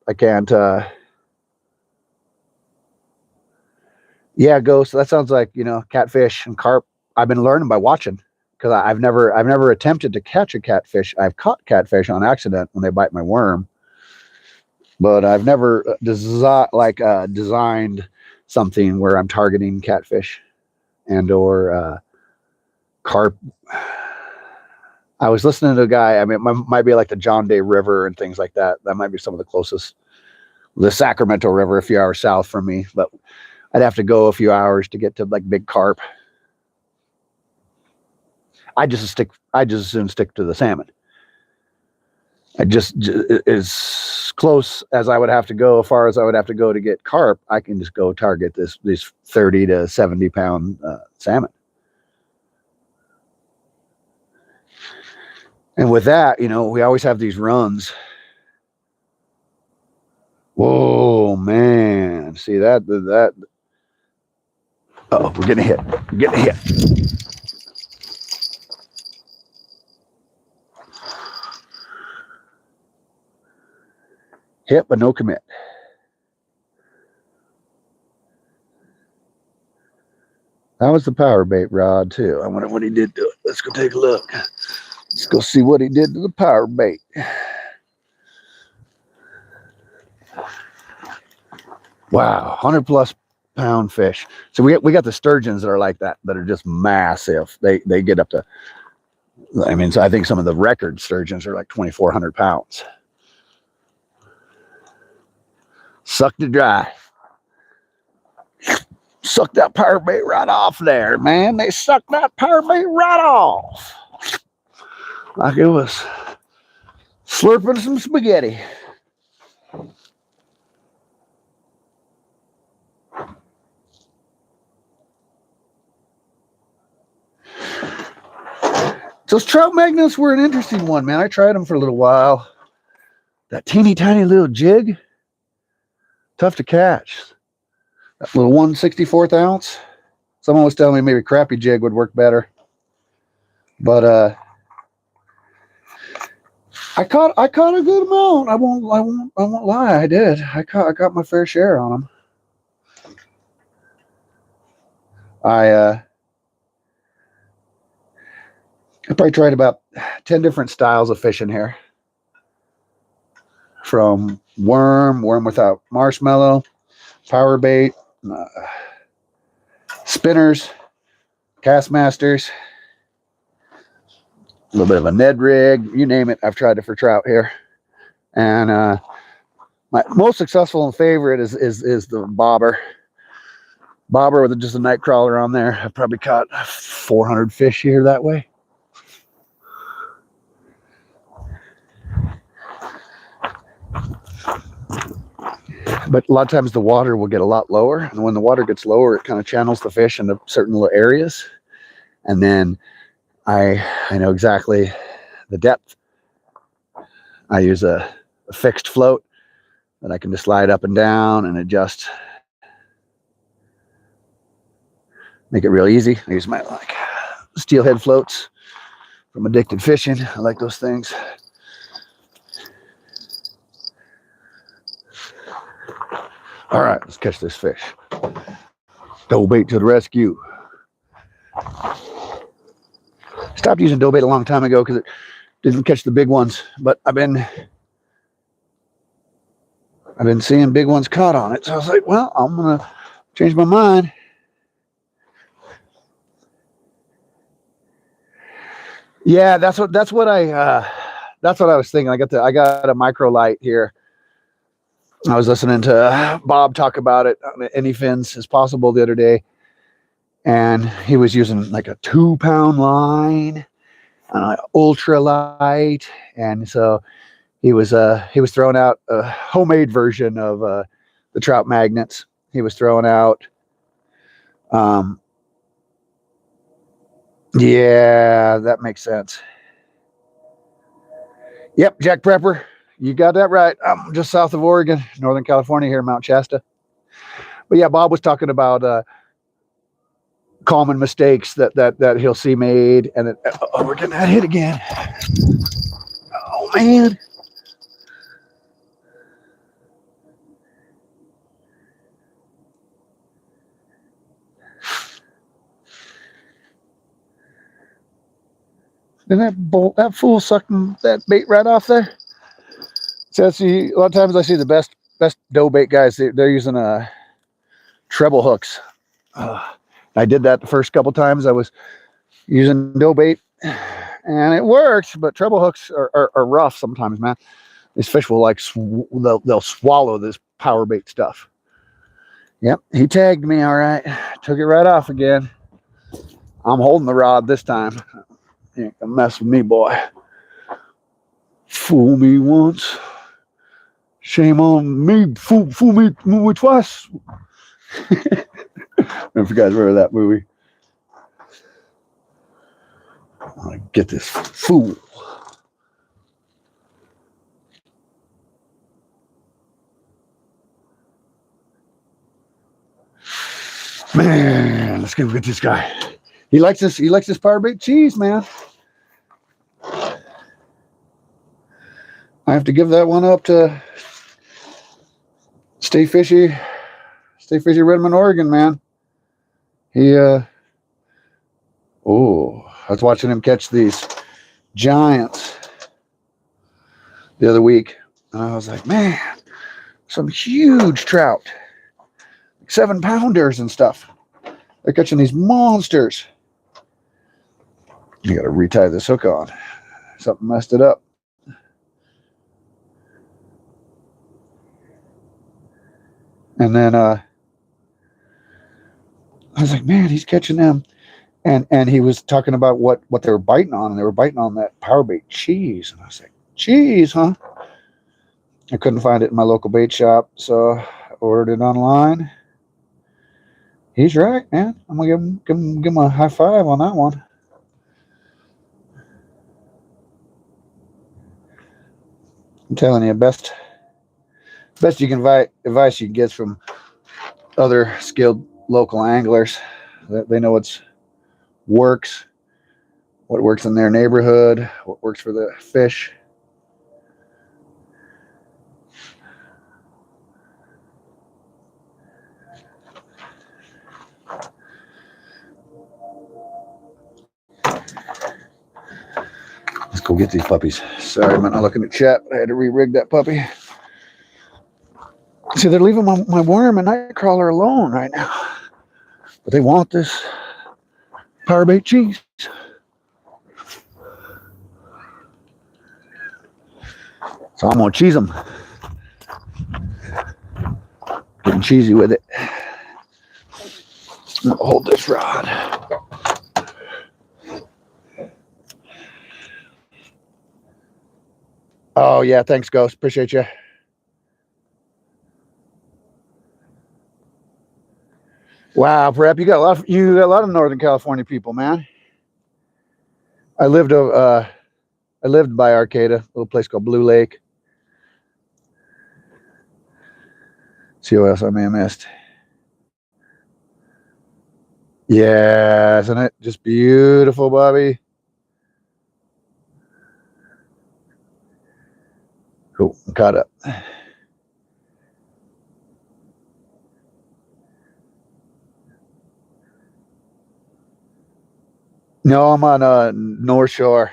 Yeah, Ghost. That sounds like catfish and carp. I've been learning by watching. Because I've never attempted to catch a catfish. I've caught catfish on accident when they bite my worm, but I've never designed something where I'm targeting catfish and or carp. I was listening to a guy. I mean, it might be like the John Day River and things like that. That might be some of the closest. The Sacramento River, a few hours south from me, but I'd have to go a few hours to get to like big carp. I just as soon stick to the salmon. I just as close as I would have to go, as far as I would have to go to get carp, I can just go target these 30 to 70 pound salmon. And with that, we always have these runs. Whoa, man! See that? Oh, we're getting hit. We're getting hit. Hit, but no commit. That was the power bait rod, too. I wonder what he did to it. Let's go take a look. Let's go see what he did to the power bait. Wow, 100+ pound fish. So we got the sturgeons that are like that are just massive. They get up to, so I think some of the record sturgeons are like 2,400 pounds. Sucked it dry. Sucked that power bait right off there, man. They sucked that power bait right off. Like it was slurping some spaghetti. Those trout magnets were an interesting one, man. I tried them for a little while. That teeny tiny little jig, tough to catch. That little 1/64 ounce. Someone was telling me maybe crappy jig would work better. But I caught a good amount. I won't lie. I did. I got my fair share on them. I probably tried about 10 different styles of fishing here. From worm without marshmallow, power bait, spinners, Castmasters, a little bit of a Ned rig, you name it. I've tried it for trout here. And my most successful and favorite is the bobber. Bobber with just a night crawler on there. I've probably caught 400 fish here that way. But a lot of times the water will get a lot lower, and when the water gets lower, it kind of channels the fish into certain little areas, and then I know exactly the depth. I use a fixed float that I can just slide up and down and adjust, make it real easy. I use my steelhead floats from Addicted Fishing. I like those things. All right, let's catch this fish. Dough bait to the rescue. Stopped using dough bait a long time ago because it didn't catch the big ones, but I've been seeing big ones caught on it. So I was like, well, I'm gonna change my mind. Yeah, that's what I was thinking. I got a micro light here. I was listening to Bob talk about it on any fins as possible the other day, and he was using like a 2-pound line on an ultra light, and so he was throwing out a homemade version of the trout magnets. He was throwing out, yeah, that makes sense. Yep, Jack Prepper, you got that right. I'm just south of Oregon, Northern California, here in Mount Shasta. But yeah, Bob was talking about common mistakes that he'll see made, and we're getting that hit again. Oh man. Didn't that fool sucking that bait right off there? So a lot of times I see the best dough bait guys. They're using treble hooks. I did that the first couple times I was using dough bait, and it worked. But treble hooks are rough sometimes, man. These fish will they'll swallow this power bait stuff. Yep, he tagged me. All right, took it right off again. I'm holding the rod this time. You ain't gonna mess with me, boy. Fool me once, shame on me. Fool me twice. If you guys remember that movie. I'm gonna get this fool. Man, let's go get this guy. He likes this power bait cheese, man. I have to give that one up to Stay Fishy Redmond, Oregon, man. He I was watching him catch these giants the other week, and I was like, man, some huge trout, 7-pounders and stuff. They're catching these monsters. You gotta retie this hook on. Something messed it up. And then I was like, man, he's catching them. And he was talking about what they were biting on, and they were biting on that power bait cheese. And I was like, cheese, huh? I couldn't find it in my local bait shop, so I ordered it online. He's right, man. I'm gonna give him a high five on that one. I'm telling you, best you can advice you can get from other skilled local anglers. They know what works in their neighborhood, what works for the fish. Go get these puppies. Sorry, I'm not looking at chat. I had to re-rig that puppy. See, they're leaving my worm and nightcrawler alone right now. But they want this power bait cheese. So I'm going to cheese them. Getting cheesy with it. I'm going to hold this rod. Oh, yeah. Thanks, Ghost. Appreciate you. Wow, Prep, you got a lot of Northern California people, man. I lived by Arcata, a little place called Blue Lake. See what else I may have missed. Yeah, isn't it just beautiful, Bobby? Cool, I'm caught up. No, I'm on North Shore,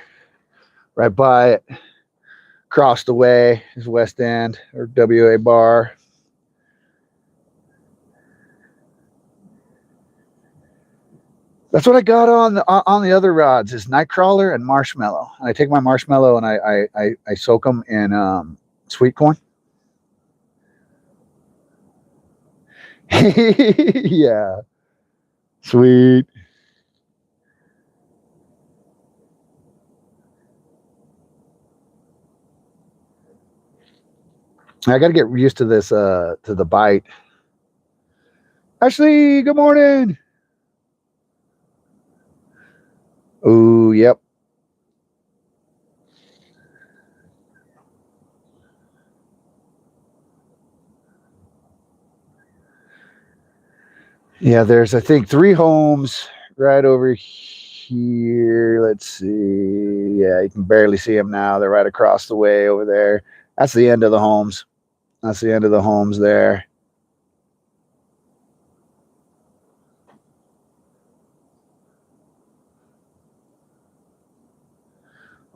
right by it. Across the way is West End or WA Bar. That's what I got on the other rods is Nightcrawler and Marshmallow. And I take my marshmallow and I soak them in sweet corn. Yeah, sweet. I got to get used to this, to the bite. Ashley, good morning. Oh, yep. Yeah, there's, I think, 3 homes right over here. Let's see. Yeah, you can barely see them now. They're right across the way over there. That's the end of the homes. That's the end of the homes there.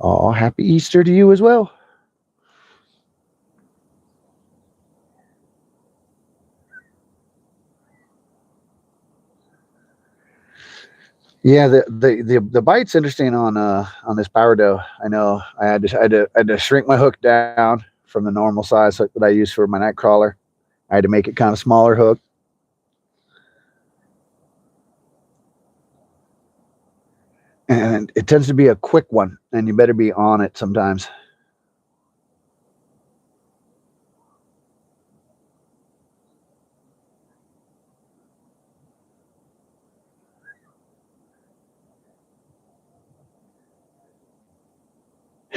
Oh, happy Easter to you as well. Yeah, the bite's interesting on this power dough. I know I had to shrink my hook down from the normal size hook that I use for my night crawler. I had to make it kind of smaller hook. And it tends to be a quick one, and you better be on it sometimes.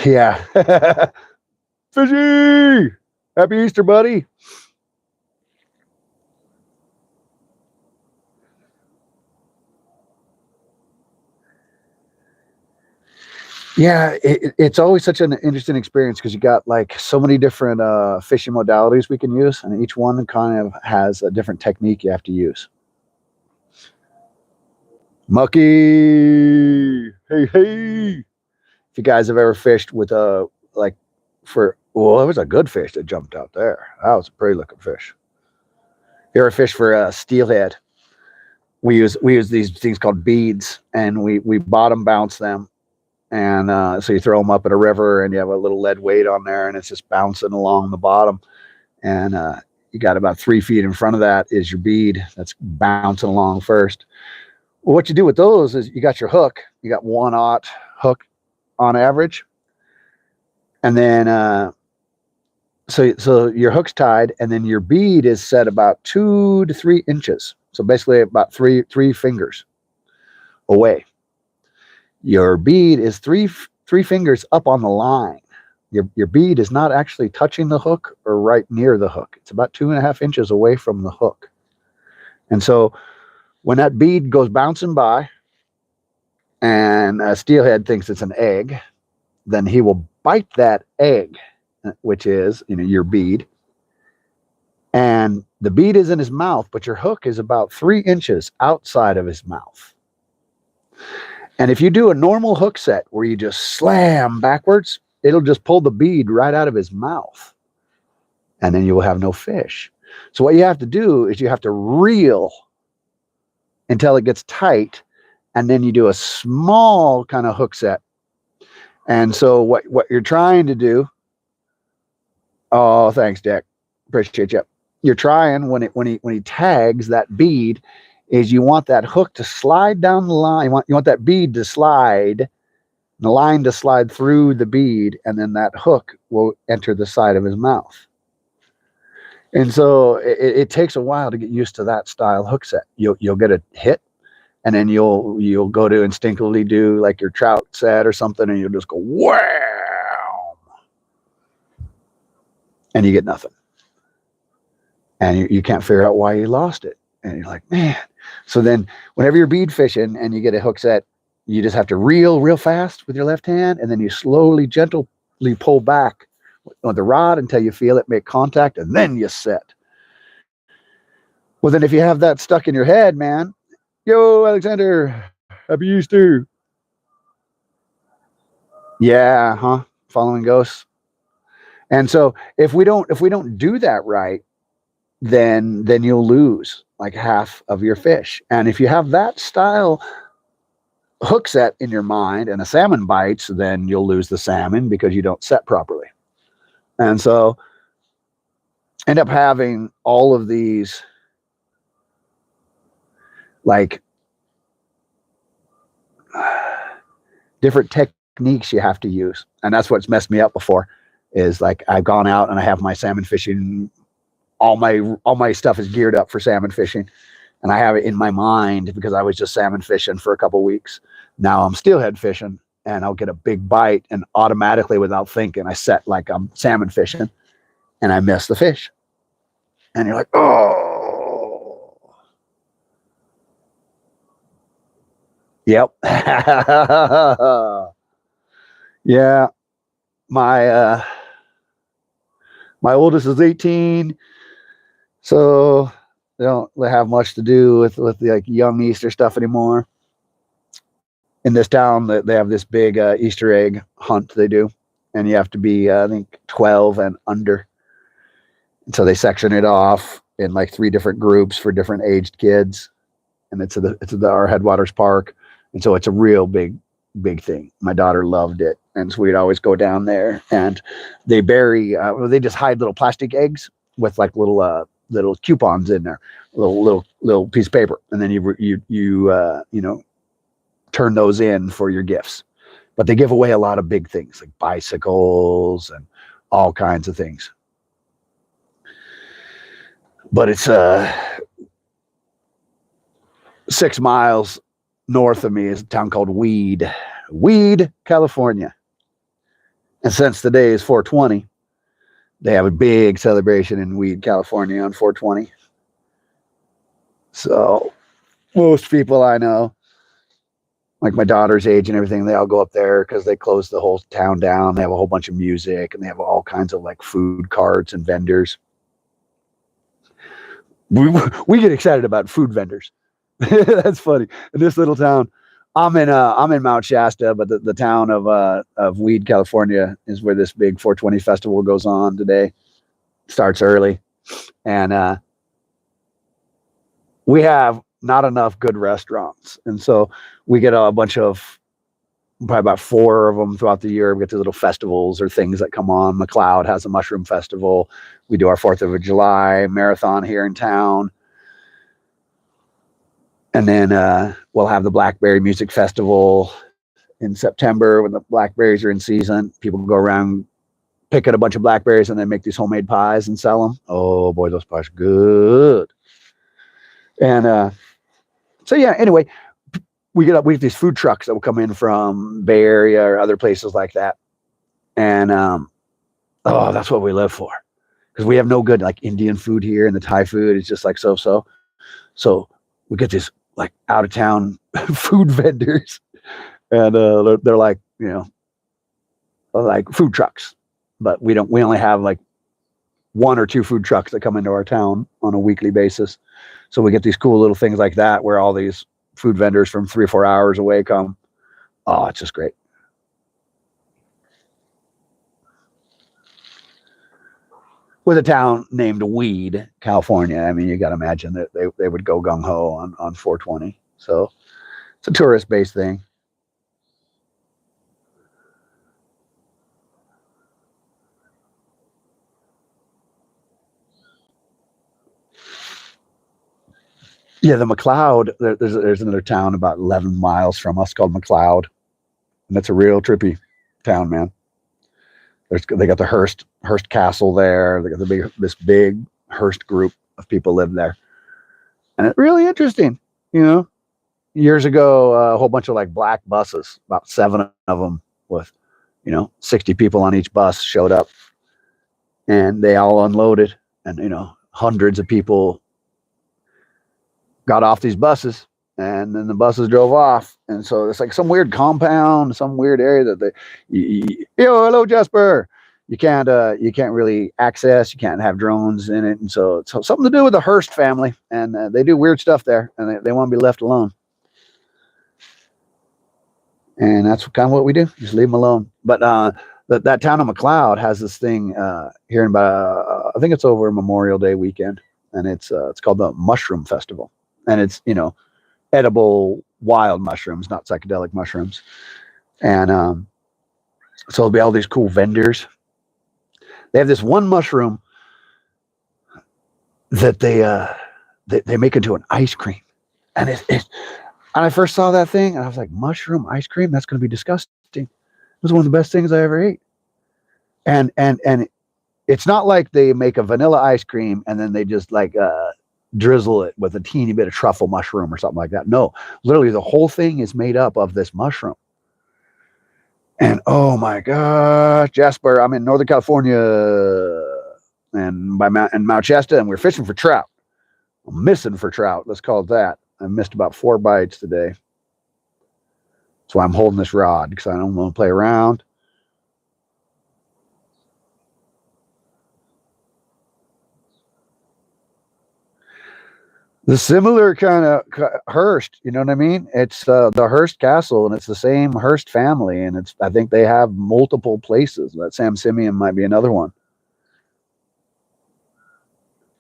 Yeah. Fishy! Happy Easter, buddy. Yeah, it's always such an interesting experience because you got like so many different fishing modalities we can use, and each one kind of has a different technique you have to use. Mucky, hey, hey. If you guys have ever fished with it was a good fish that jumped out there. That was a pretty looking fish. You ever fish for steelhead? We use these things called beads, and we bottom bounce them. And so you throw them up in a river and you have a little lead weight on there and it's just bouncing along the bottom. And you got about 3 feet in front of that is your bead that's bouncing along first. Well, what you do with those is you got your hook. You got 1/0 hook on average. And then so your hook's tied and then your bead is set about 2 to 3 inches. So basically about three fingers away. Your bead is three fingers up on the line. Your bead is not actually touching the hook or right near the hook. It's about 2.5 inches away from the hook. And so when that bead goes bouncing by and a steelhead thinks it's an egg, then he will bite that egg, which is, your bead. And the bead is in his mouth, but your hook is about 3 inches outside of his mouth. And if you do a normal hook set where you just slam backwards, it'll just pull the bead right out of his mouth. And then you will have no fish. So what you have to do is you have to reel until it gets tight. And then you do a small kind of hook set. And so what you're trying to do, oh, thanks, Dick. Appreciate you. You're trying when he tags that bead, is you want that hook to slide down the line. You want that bead to slide, the line to slide through the bead, and then that hook will enter the side of his mouth. And so it takes a while to get used to that style hook set. You'll get a hit, and then you'll go to instinctively do like your trout set or something, and you'll just go wow, and you get nothing, and you can't figure out why you lost it, and you're like, man. So then whenever you're bead fishing and you get a hook set, you just have to reel real fast with your left hand, and then you slowly, gently pull back on the rod until you feel it make contact, and then you set. Well, then if you have that stuck in your head, man, yo, Alexander, happy Easter. Yeah, huh? Following ghosts. And so if we don't do that right, then you'll lose like half of your fish. And if you have that style hook set in your mind and a salmon bites, then you'll lose the salmon because you don't set properly. And so end up having all of these like different techniques you have to use. And that's what's messed me up before, is like I've gone out and I have my salmon fishing, all my stuff is geared up for salmon fishing, and I have it in my mind because I was just salmon fishing for a couple of weeks. Now I'm steelhead fishing, and I'll get a big bite, and automatically without thinking I set like I'm salmon fishing, and I miss the fish. And you're like, oh. Yep. Yeah. My oldest is 18, so they don't have much to do with the like young Easter stuff anymore. In this town, they have this big Easter egg hunt they do, and you have to be I think 12 and under. And so they section it off in like 3 different groups for different aged kids, and it's at our Headwaters Park, and so it's a real big thing. My daughter loved it, and so we'd always go down there, and they bury they just hide little plastic eggs with like little coupons in there, little piece of paper, and then you turn those in for your gifts. But they give away a lot of big things like bicycles and all kinds of things. But it's 6 miles north of me is a town called Weed, California. And since the day is 420, they have a big celebration in Weed, California on 420. So most people I know, like my daughter's age and everything, they all go up there because they close the whole town down. They have a whole bunch of music, and they have all kinds of like food carts and vendors. We get excited about food vendors. That's funny. In this little town, I'm in Mount Shasta, but the town of Weed, California, is where this big 420 festival goes on today. Starts early, and we have not enough good restaurants, and so we get a bunch of, probably about 4 of them throughout the year. We get these little festivals or things that come on. McLeod has a mushroom festival. We do our 4th of July marathon here in town. And then we'll have the Blackberry Music Festival in September when the blackberries are in season. People go around picking a bunch of blackberries and then make these homemade pies and sell them. Oh boy, those pies are good. And so yeah, anyway, we get these food trucks that will come in from Bay Area or other places like that. And that's what we live for, because we have no good like Indian food here, and the Thai food is just like so. So we get these like out of town food vendors, and they're like, like food trucks, but we only have like 1 or 2 food trucks that come into our town on a weekly basis. So we get these cool little things like that where all these food vendors from 3 or 4 hours away come. Oh, it's just great. With a town named Weed, California, I mean, you got to imagine that they would go gung ho on 420. So it's a tourist based thing. Yeah, the McLeod. There's another town about 11 miles from us called McLeod, and that's a real trippy town, man. They got the Hearst Castle there. They got this big Hearst group of people live there, and it's really interesting. You know, years ago, a whole bunch of like black buses, about 7 of them with 60 people on each bus showed up, and they all unloaded, and hundreds of people got off these buses, and then the buses drove off, and so it's like some weird compound, some weird area that hello Jasper, you can't really access, you can't have drones in it, and so it's something to do with the Hearst family, and they do weird stuff there, and they want to be left alone, and that's kind of what we do, just leave them alone. But that town of McLeod has this thing here in about I think it's over Memorial Day weekend, and it's called the Mushroom Festival, and it's edible wild mushrooms, not psychedelic mushrooms. And so there'll be all these cool vendors. They have this one mushroom that they make into an ice cream, and and I first saw that thing, and I was like, mushroom ice cream? That's going to be disgusting. It was one of the best things I ever ate. And it's not like they make a vanilla ice cream and then they just like drizzle it with a teeny bit of truffle mushroom or something like that. No, literally the whole thing is made up of this mushroom. And oh my gosh, Jasper, I'm in Northern California and Mount Shasta, and we're fishing for trout. I'm missing for trout. Let's call it that. I missed about 4 bites today. That's why I'm holding this rod, because I don't want to play around. The similar kind of Hearst, you know what I mean? It's the Hearst Castle, and it's the same Hearst family, and I think they have multiple places. That Sam Simeon might be another one.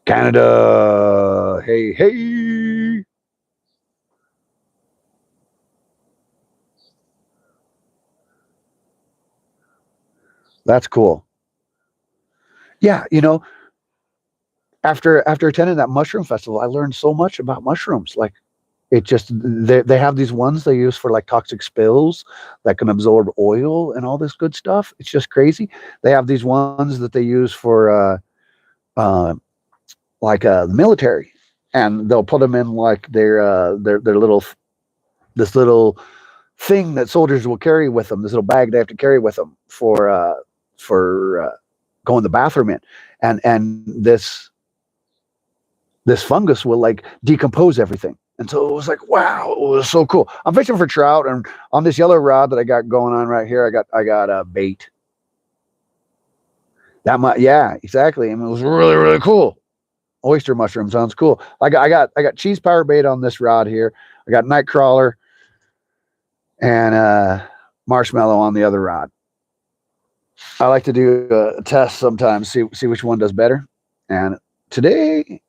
Canada, hey, hey. That's cool. Yeah, after attending that mushroom festival, I learned so much about mushrooms. Like it just they have these ones they use for like toxic spills that can absorb oil and all this good stuff. It's just crazy. They have these ones that they use for the military, and they'll put them in like their little this little thing that soldiers will carry with them. This little bag they have to carry with them for going to the bathroom in, and this fungus will like decompose everything. And so it was like, wow, it was so cool. I'm fishing for trout, and on this yellow rod that I got going on right here, I got a bait. Yeah, exactly. I mean, it was really, really cool. Oyster mushroom sounds cool. I got cheese power bait on this rod here. I got night crawler and marshmallow on the other rod. I like to do a test sometimes, see which one does better. And today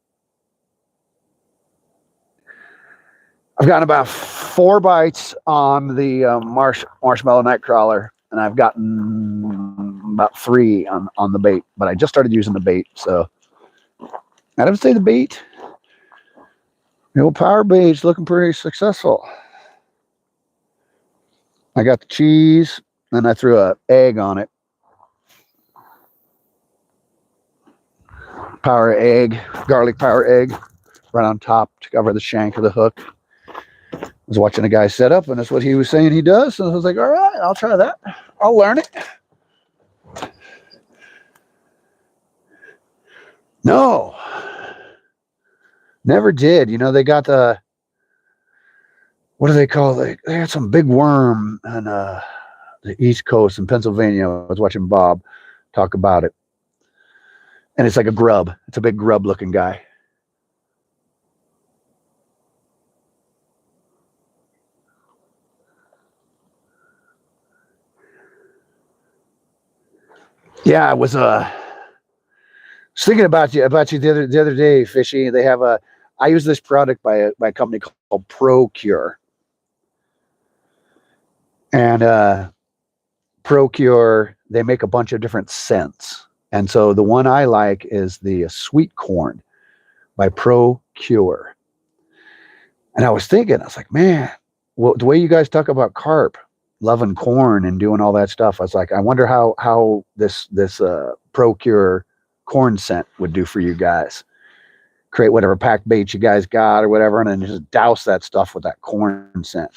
I've gotten about 4 bites on the marshmallow nightcrawler, and I've gotten about 3 on the bait. But I just started using the bait, so I'd have to say the bait, the old power bait's looking pretty successful. I got the cheese, and I threw an egg on it. Power egg, garlic power egg, right on top to cover the shank of the hook. I was watching a guy set up, and that's what he was saying he does. So I was like, all right, I'll try that. I'll learn it. No, never did. They got what do they call it? They had some big worm on the East Coast in Pennsylvania. I was watching Bob talk about it. And it's like a grub. It's a big grub looking guy. Yeah, I was thinking about you the other day, Fishy. They have a. I use this product by a company called Procure, and Procure, they make a bunch of different scents, and so the one I like is the sweet corn by Procure. And I was thinking, I was like, man, well, the way you guys talk about carp, loving corn and doing all that stuff, I was like, I wonder how this Procure corn scent would do for you guys. Create whatever pack bait you guys got or whatever, and then just douse that stuff with that corn scent.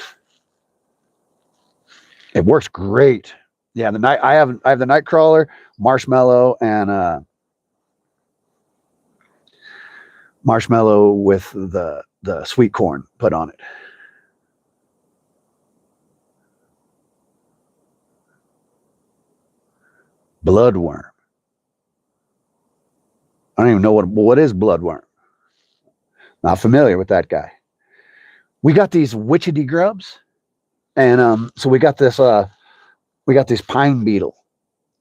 It works great. Yeah, the night I have the night crawler, marshmallow, and marshmallow with the sweet corn put on it. Bloodworm. I don't even know what is bloodworm. Not familiar with that guy. We got these witchetty grubs, and so we got this pine beetle,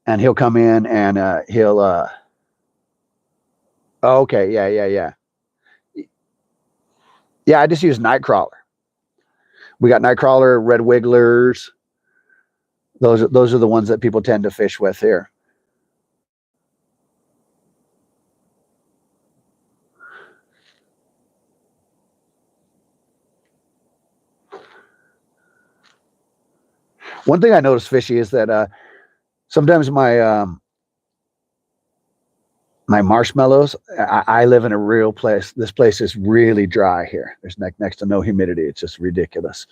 and he'll come in and he'll oh, okay, yeah. I just use nightcrawler. We got nightcrawler, red wigglers. Those are the ones that people tend to fish with here. One thing I noticed, Fishy, is that sometimes my marshmallows. I live in a real place. This place is really dry here. There's next to no humidity. It's just ridiculous.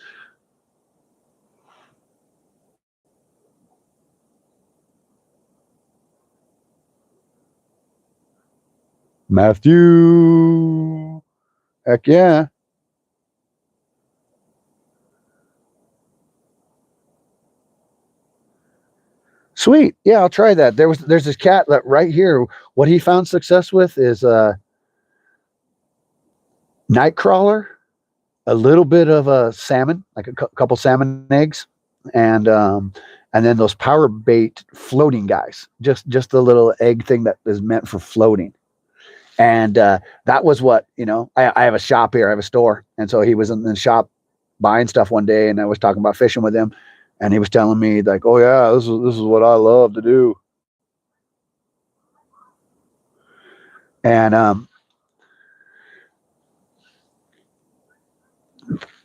Matthew, heck yeah. Sweet. Yeah, I'll try that. There's this cat that right here. What he found success with is nightcrawler, a little bit of a salmon, like a couple salmon eggs, and and then those power bait floating guys. Just a little egg thing that is meant for floating. And that was what I have a shop here. I have a store, and so he was in the shop buying stuff one day, and I was talking about fishing with him, and he was telling me like, "Oh yeah, this is what I love to do." And a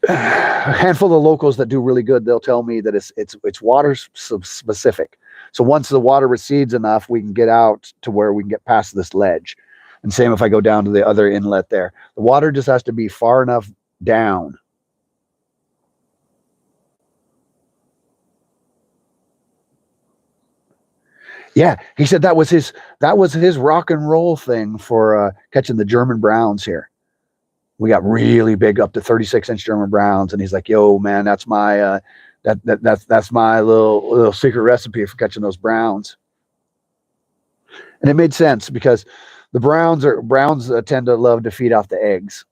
handful of locals that do really good, they'll tell me that it's water specific. So once the water recedes enough, we can get out to where we can get past this ledge. And same if I go down to the other inlet there, the water just has to be far enough down. Yeah, he said that was his rock and roll thing for catching the German browns here. We got really big, up to 36-inch German browns, and he's like, "Yo, man, that's my that's my little secret recipe for catching those browns." And it made sense because the browns tend to love to feed off the eggs.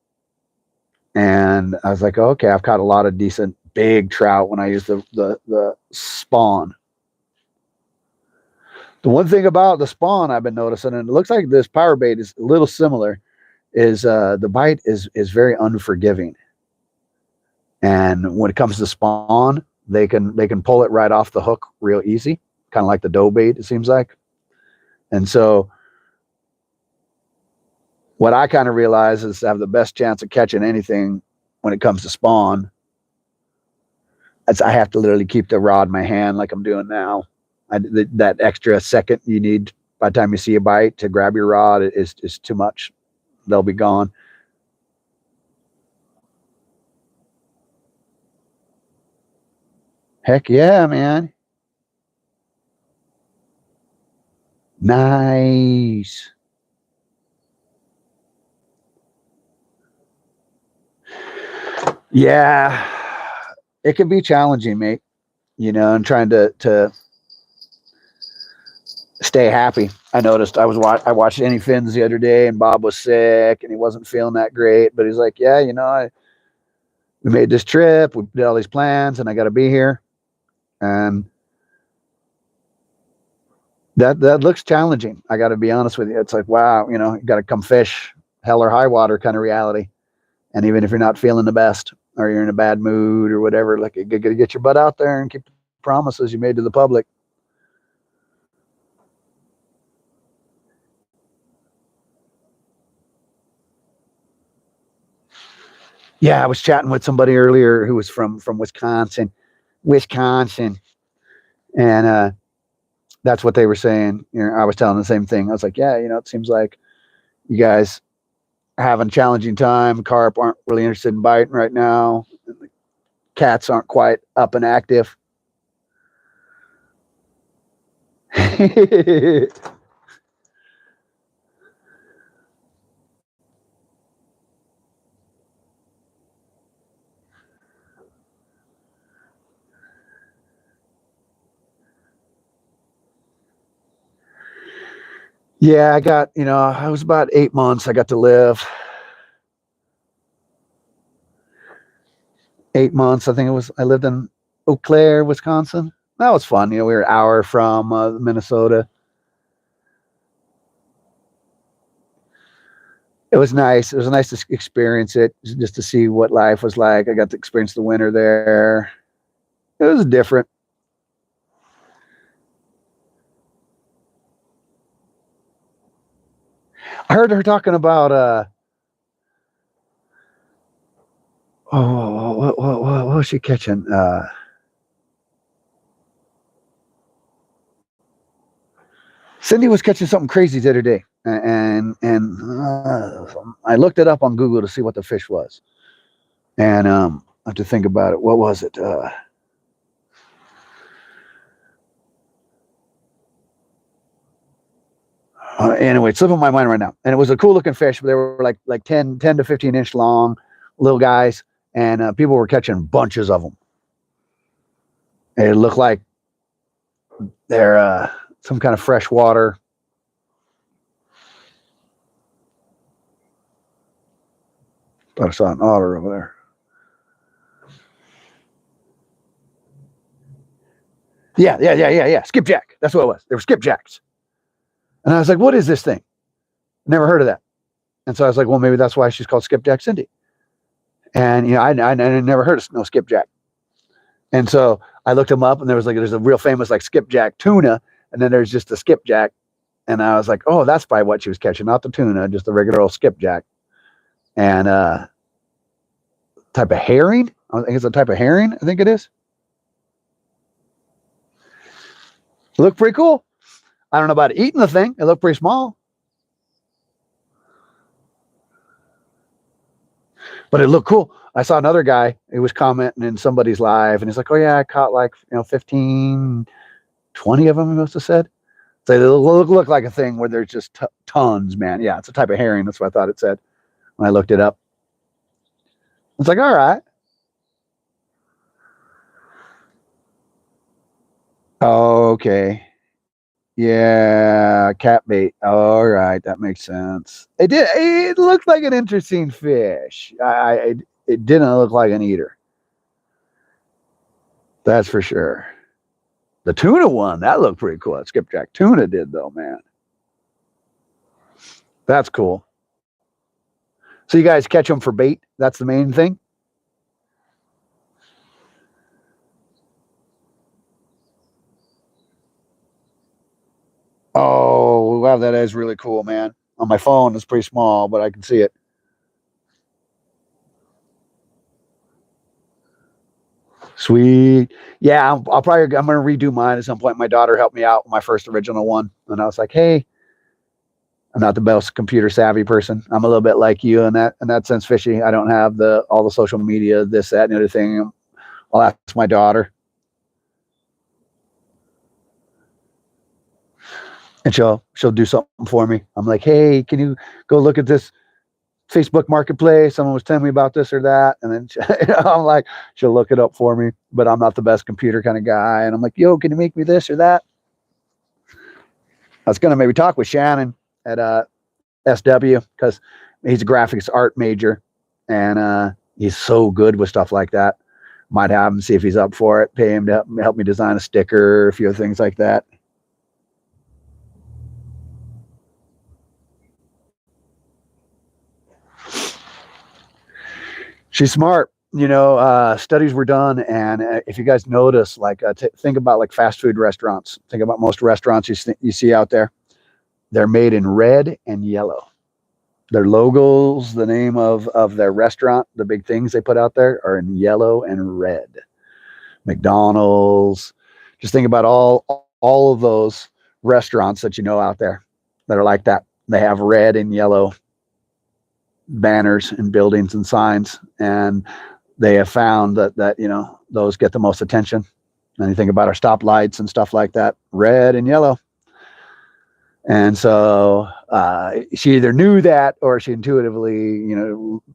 And I was like, oh, okay, I've caught a lot of decent big trout when I use the spawn. The one thing about the spawn I've been noticing, and it looks like this power bait is a little similar, is the bite is very unforgiving. And when it comes to spawn, they can pull it right off the hook real easy, kind of like the dough bait, it seems like. And so what I kind of realize is to have the best chance of catching anything when it comes to spawn, I have to literally keep the rod in my hand like I'm doing now. That extra second you need by the time you see a bite to grab your rod is too much. They'll be gone. Heck yeah, man. Nice. Yeah, it can be challenging, mate. And trying to stay happy. I noticed I watched Any Fins the other day, and Bob was sick and he wasn't feeling that great. But he's like, yeah, we made this trip, we did all these plans, and I got to be here. And That looks challenging. I got to be honest with you. It's like, wow, you got to come fish, hell or high water kind of reality. And even if you're not feeling the best or you're in a bad mood or whatever, like you got to get your butt out there and keep the promises you made to the public. Yeah, I was chatting with somebody earlier who was from Wisconsin, and that's what they were saying. I was telling the same thing. I was like, yeah, it seems like you guys are having a challenging time. Carp aren't really interested in biting right now. Cats aren't quite up and active. Yeah, I got, I was about 8 months I got to live. 8 months, I think it was. I lived in Eau Claire, Wisconsin. That was fun. We were an hour from Minnesota. It was nice. It was nice to experience it, just to see what life was like. I got to experience the winter there. It was different. I heard her talking about what was she catching? Cindy was catching something crazy the other day, and I looked it up on Google to see what the fish was, and I have to think about it. What was it? Anyway, it's slipping my mind right now. And it was a cool looking fish, but they were like 10 to 15-inch long, little guys, and people were catching bunches of them. It looked like they're some kind of fresh water. Thought I saw an otter over there. Yeah. Skipjack. That's what it was. They were skipjacks. And I was like, what is this thing? Never heard of that. And so I was like, well, maybe that's why she's called Skipjack Cindy. And I never heard of no skipjack. And so I looked them up, and there's a real famous like skipjack tuna, and then there's just the skipjack. And I was like, oh, that's probably what she was catching, not the tuna, just the regular old skipjack. And type of herring. I think it's a type of herring. I think it is. It looked pretty cool. I don't know about eating the thing. It looked pretty small. But it looked cool. I saw another guy who was commenting in somebody's live, and he's like, oh, yeah, I caught like 15, 20 of them, he must have said. So they look like a thing where there's just tons, man. Yeah, it's a type of herring. That's what I thought it said when I looked it up. It's like, all right. Okay. Yeah, cat bait. All right, that makes sense. It looked like an interesting fish. It didn't look like an eater. That's for sure. The tuna one, that looked pretty cool. That skipjack tuna did, though, man. That's cool. So you guys catch them for bait? That's the main thing? Oh, wow, that is really cool, man. On my phone, it's pretty small, but I can see it. Sweet. Yeah, I'm going to redo mine at some point. My daughter helped me out with my first original one. And I was like, hey, I'm not the best computer savvy person. I'm a little bit like you in that sense, fishy. I don't have all the social media, this, that, and the other thing. I'll ask my daughter. And she'll do something for me. I'm like, hey, can you go look at this Facebook Marketplace? Someone was telling me about this or that. And then I'm like, she'll look it up for me, but I'm not the best computer kind of guy. And I'm like, yo, can you make me this or that? I was going to maybe talk with Shannon at SW, because he's a graphics art major, and he's so good with stuff like that. Might have him, see if he's up for it, pay him to help me design a sticker, a few things like that. She's smart. Studies were done, and if you guys notice, like, think about like fast food restaurants. Think about most restaurants you see out there. They're made in red and yellow. Their logos, the name of their restaurant, the big things they put out there are in yellow and red. McDonald's. Just think about all of those restaurants that you know out there that are like that. They have red and yellow banners and buildings and signs, and they have found that those get the most attention. And you think about our stoplights and stuff like that, red and yellow. And so she either knew that or she intuitively,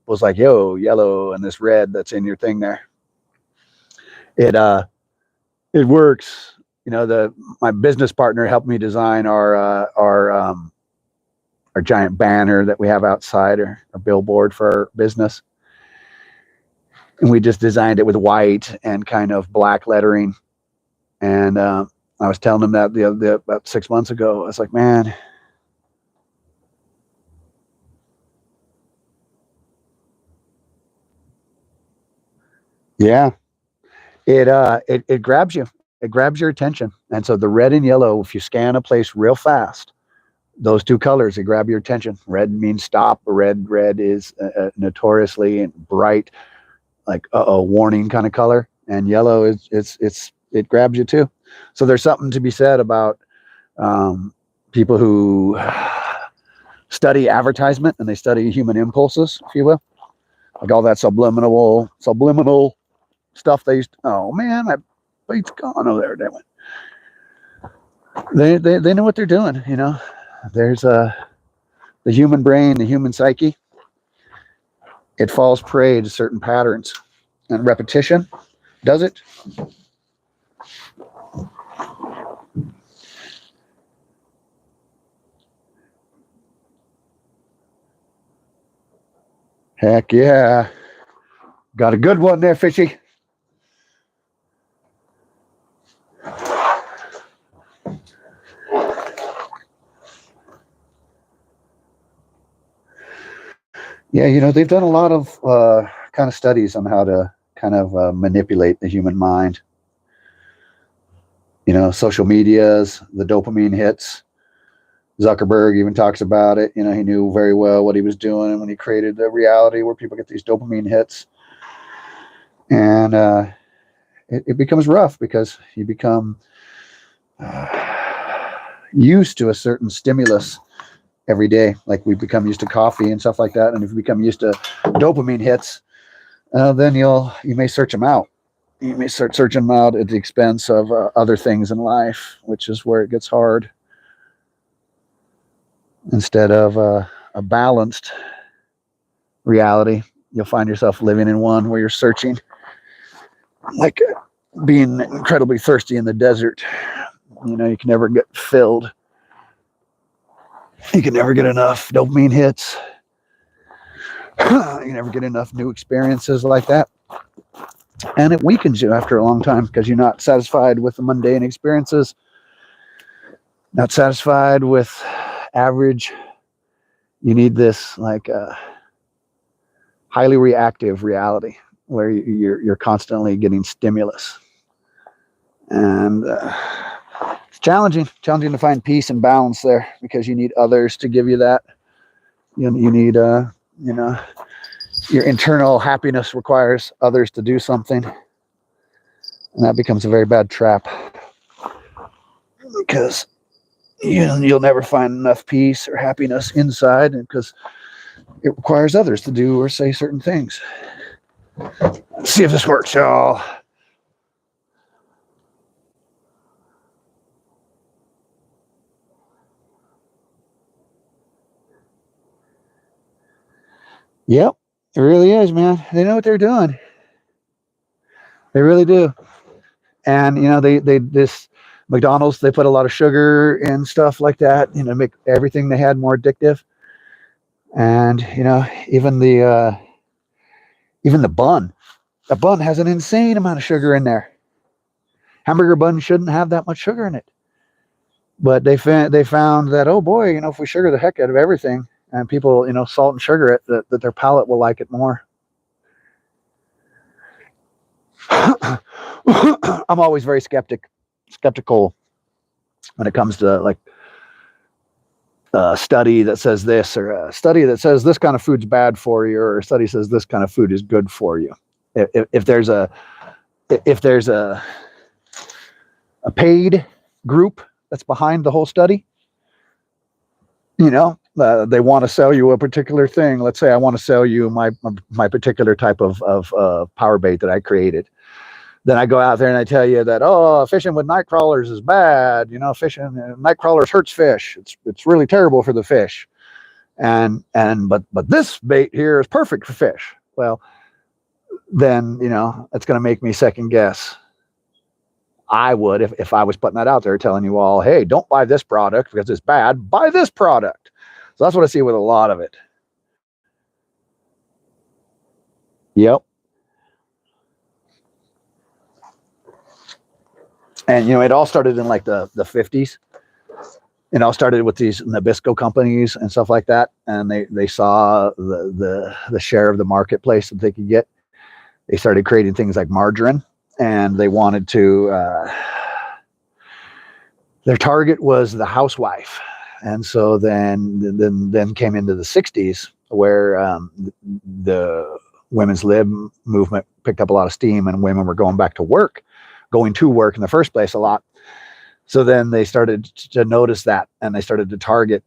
was like, yo, yellow and this red that's in your thing there. It works. My business partner helped me design our giant banner that we have outside, our billboard for our business. And we just designed it with white and kind of black lettering. And I was telling him that about 6 months ago. I was like, man, yeah, it grabs you. It grabs your attention. And so the red and yellow, if you scan a place real fast, those two colors, they grab your attention. Red means stop. Red is notoriously bright, like a warning kind of color. And yellow it grabs you too. So there's something to be said about people who study advertisement and they study human impulses, if you will, like all that subliminal stuff they used. Oh man, that plate's gone over there. That one. They know what they're doing. There's the human brain, the human psyche. It falls prey to certain patterns, and repetition does it. Heck yeah. Got a good one there, Fishy. Yeah, they've done a lot of kind of studies on how to kind of manipulate the human mind. Social medias, the dopamine hits. Zuckerberg even talks about it. He knew very well what he was doing when he created the reality where people get these dopamine hits. And it becomes rough because you become used to a certain stimulus every day. Like we become used to coffee and stuff like that. And if you become used to dopamine hits, then you may search them out. You may start searching them out at the expense of other things in life, which is where it gets hard. Instead of a balanced reality, you'll find yourself living in one where you're searching, like being incredibly thirsty in the desert. You can never get filled. You can never get enough dopamine hits. You can never get enough new experiences like that. And it weakens you after a long time because you're not satisfied with the mundane experiences, not satisfied with average. You need this like highly reactive reality where you're constantly getting stimulus. And it's challenging to find peace and balance there because you need others to give you that. You need your internal happiness requires others to do something, and that becomes a very bad trap because you'll never find enough peace or happiness inside because it requires others to do or say certain things. Let's see if this works, y'all. Yep, it really is, man. They know what they're doing. They really do. And this McDonald's, they put a lot of sugar and stuff like that, make everything they had more addictive. And even the bun, the bun has an insane amount of sugar in there. Hamburger bun shouldn't have that much sugar in it, but they found that, oh boy, if we sugar the heck out of everything and people salt and sugar it, that their palate will like it more. I'm always very skeptical when it comes to like a study that says this, or a study that says this kind of food's bad for you, or a study says this kind of food is good for you. If there's a paid group that's behind the whole study, they want to sell you a particular thing. Let's say I want to sell you my particular type of power bait that I created. Then I go out there and I tell you that, oh, fishing with night crawlers is bad. Fishing night crawlers hurts fish. It's really terrible for the fish. But this bait here is perfect for fish. Well, then, it's going to make me second guess. I would, if I was putting that out there telling you all, hey, don't buy this product because it's bad. Buy this product. So that's what I see with a lot of it. Yep. And, it all started in like the 50s. It all started with these Nabisco companies and stuff like that. And they saw the share of the marketplace that they could get. They started creating things like margarine, and they wanted to, their target was the housewife. And so then came into the 60s where the women's lib movement picked up a lot of steam, and women were going to work in the first place a lot. So then they started to notice that, and they started to target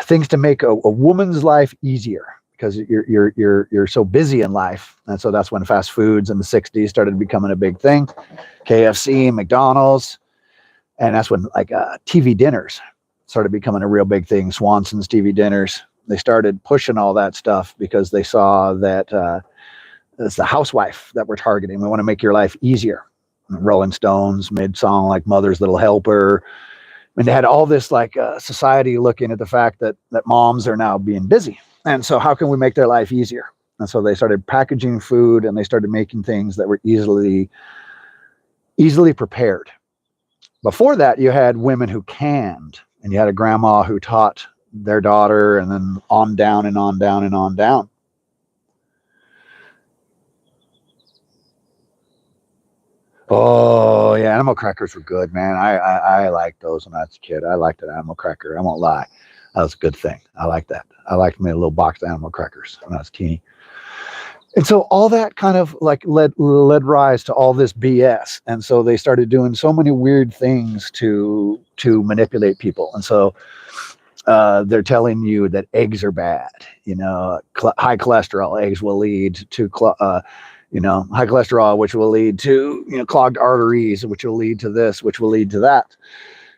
things to make a woman's life easier, because you're so busy in life. And so that's when fast foods in the 60s started becoming a big thing. KFC, McDonald's, and that's when like TV dinners started becoming a real big thing. Swanson's TV dinners. They started pushing all that stuff because they saw that it's the housewife that we're targeting. We want to make your life easier. Rolling Stones made song like Mother's Little Helper. And they had all this like society looking at the fact that moms are now being busy. And so how can we make their life easier? And so they started packaging food, and they started making things that were easily prepared. Before that, you had women who canned, and you had a grandma who taught their daughter, and then on down and on down and on down. Oh yeah, animal crackers were good, man. I liked those when I was a kid. I liked an animal cracker. I won't lie, that was a good thing. I liked that. I liked me a little box of animal crackers when I was teeny. And so all that kind of like led rise to all this BS. And so they started doing so many weird things to manipulate people. And so they're telling you that eggs are bad. High cholesterol eggs will lead to high cholesterol, which will lead to, clogged arteries, which will lead to this, which will lead to that.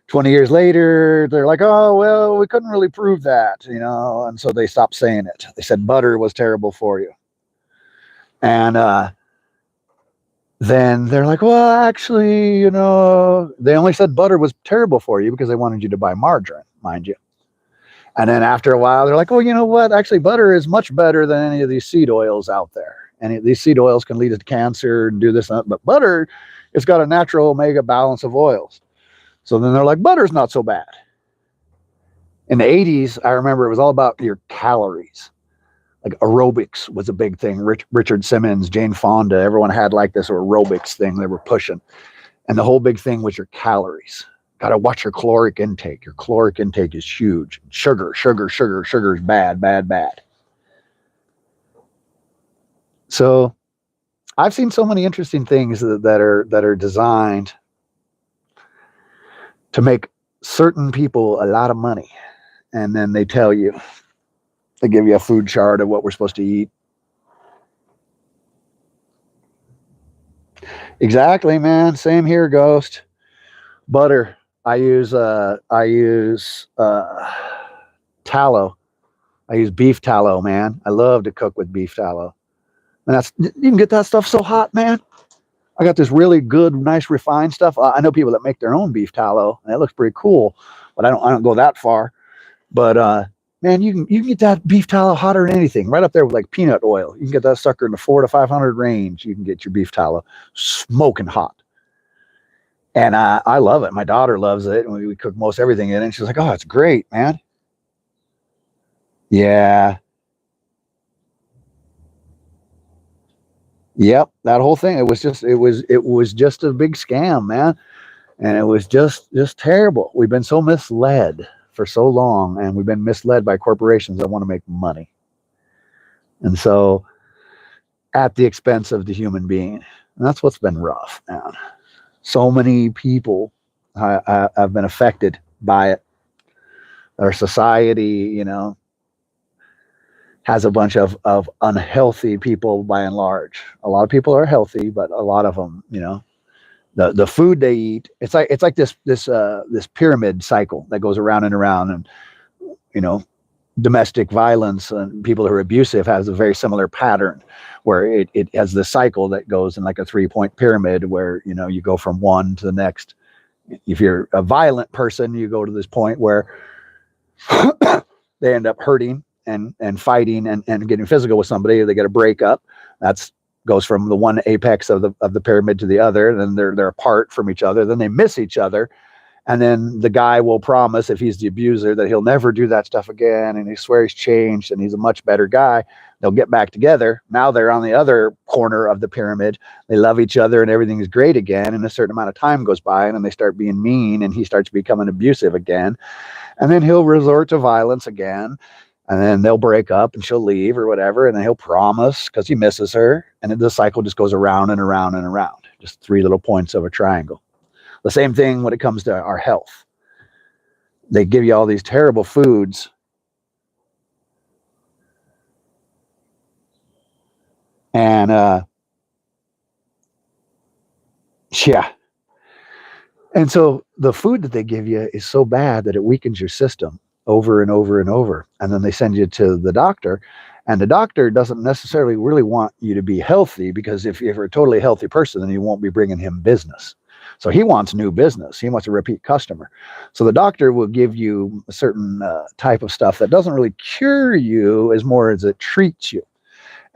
20 years later, they're like, oh, well, we couldn't really prove that, and so they stopped saying it. They said butter was terrible for you. And then they're like, well, actually, they only said butter was terrible for you because they wanted you to buy margarine, mind you. And then after a while, they're like, oh, you know what? Actually, butter is much better than any of these seed oils out there. And these seed oils can lead to cancer and do this and that. But butter, it's got a natural omega balance of oils. So then they're like, butter's not so bad. In the 80s, I remember it was all about your calories. Like aerobics was a big thing. Richard Simmons, Jane Fonda, everyone had like this aerobics thing they were pushing. And the whole big thing was your calories. Got to watch your caloric intake. Your caloric intake is huge. Sugar is bad, bad, bad. So I've seen so many interesting things that are designed to make certain people a lot of money. And then they tell you, they give you a food chart of what we're supposed to eat. Exactly, man. Same here, Ghost. Butter. I use tallow. I use beef tallow, man. I love to cook with beef tallow. And you can get that stuff so hot, man. I got this really good, nice refined stuff. I know people that make their own beef tallow, and it looks pretty cool, but I don't go that far. But man, you can get that beef tallow hotter than anything, right up there with like peanut oil. You can get that sucker in the 400 to 500 range. You can get your beef tallow smoking hot. And I love it. My daughter loves it. And we cook most everything in it. And she's like, oh, it's great, man. Yeah. Yep, that whole thing. It was just a big scam, man, and it was just terrible. We've been so misled for so long, and we've been misled by corporations that want to make money, and so at the expense of the human being. And that's what's been rough, man. So many people have been affected by it. Our society, has a bunch of unhealthy people by and large. A lot of people are healthy, but a lot of them, the food they eat, it's like this pyramid cycle that goes around and around, and you know domestic violence and people who are abusive has a very similar pattern where it has the cycle that goes in like a 3-point pyramid where you go from one to the next. If you're a violent person, you go to this point where they end up hurting and fighting and getting physical with somebody. They get a breakup. That's goes from the one apex of the pyramid to the other. Then they're apart from each other. Then they miss each other. And then the guy will promise, if he's the abuser, that he'll never do that stuff again. And he swears he's changed and he's a much better guy. They'll get back together. Now they're on the other corner of the pyramid. They love each other and everything is great again. And a certain amount of time goes by and then they start being mean and he starts becoming abusive again. And then he'll resort to violence again. And then they'll break up and she'll leave or whatever. And then he'll promise because he misses her. And then the cycle just goes around and around and around. Just 3 little points of a triangle. The same thing when it comes to our health. They give you all these terrible foods. And yeah. And so the food that they give you is so bad that it weakens your system over and over and over. And then they send you to the doctor. And the doctor doesn't necessarily really want you to be healthy, because if you're a totally healthy person, then you won't be bringing him business. So he wants new business. He wants a repeat customer. So the doctor will give you a certain type of stuff that doesn't really cure you as more as it treats you.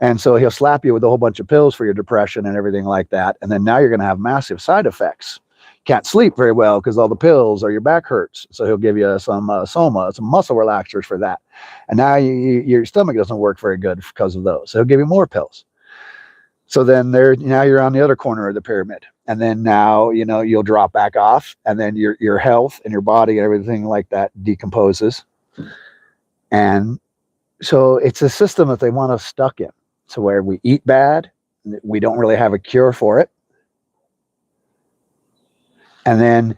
And so he'll slap you with a whole bunch of pills for your depression and everything like that. And then now you're going to have massive side effects. Can't sleep very well because all the pills, or your back hurts. So he'll give you some soma, some muscle relaxers for that. And now your stomach doesn't work very good because of those. So he'll give you more pills. So then now you're on the other corner of the pyramid. And then now, you'll drop back off, and then your health and your body and everything like that decomposes. And so it's a system that they want us stuck in. So where we eat bad, we don't really have a cure for it. And then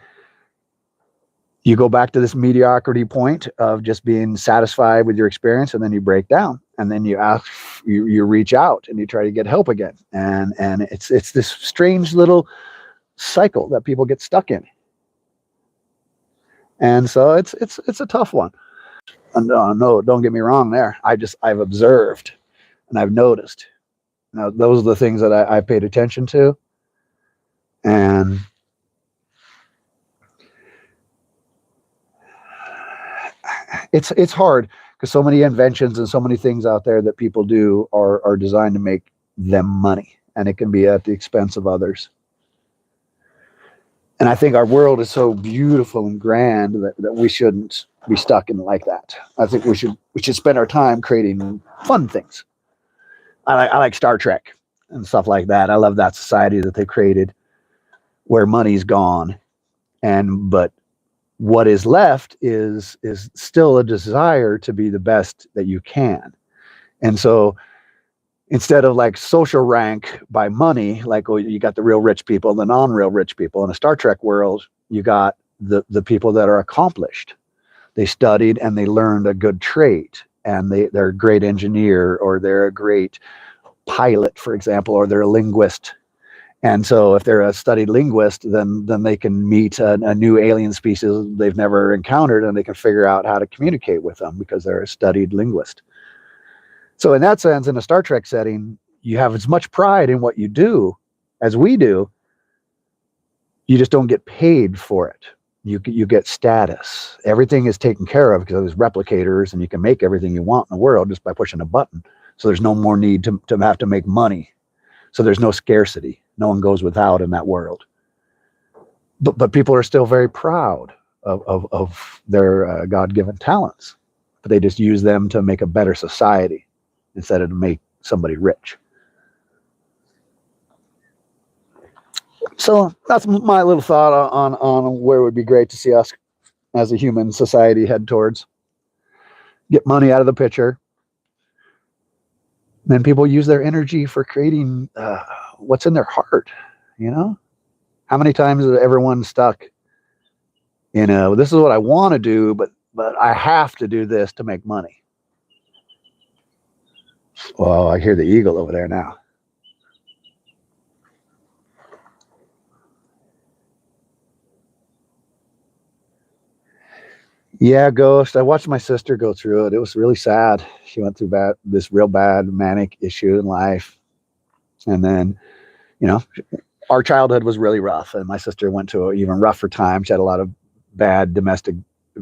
you go back to this mediocrity point of just being satisfied with your experience, and then you break down, and then you reach out and you try to get help again. And it's this strange little cycle that people get stuck in. And so it's a tough one. And no, don't get me wrong there. I've observed and I've noticed. Now, those are the things that I paid attention to. And it's hard because so many inventions and so many things out there that people do are designed to make them money, and it can be at the expense of others. And I think our world is so beautiful and grand that we shouldn't be stuck in it like that. I think we should spend our time creating fun things. I like Star Trek and stuff like that. I love that society that they created where money's gone, but what is left is still a desire to be the best that you can. And so instead of like social rank by money, like you got the real rich people, the non-real rich people. In a Star Trek world, you got the people that are accomplished. They studied and they learned a good trait, and they're a great engineer, or they're a great pilot, for example, or they're a linguist. And so if they're a studied linguist, then they can meet a new alien species they've never encountered, and they can figure out how to communicate with them because they're a studied linguist. So in that sense, in a Star Trek setting, you have as much pride in what you do as we do. You just don't get paid for it. You get status. Everything is taken care of because there's replicators, and you can make everything you want in the world just by pushing a button. So there's no more need to have to make money. So there's no scarcity. No one goes without in that world. But people are still very proud of their God-given talents. But they just use them to make a better society instead of to make somebody rich. So that's my little thought on where it would be great to see us as a human society head towards. Get money out of the picture. Then people use their energy for creating what's in their heart. You know, how many times has everyone stuck? You know, this is what I want to do, but I have to do this to make money. Oh, I hear the eagle over there now. Yeah, Ghost. I watched my sister go through it. It was really sad. She went through this real bad manic issue in life. And then, you know, our childhood was really rough. And my sister went to an even rougher time. She had a lot of bad domestic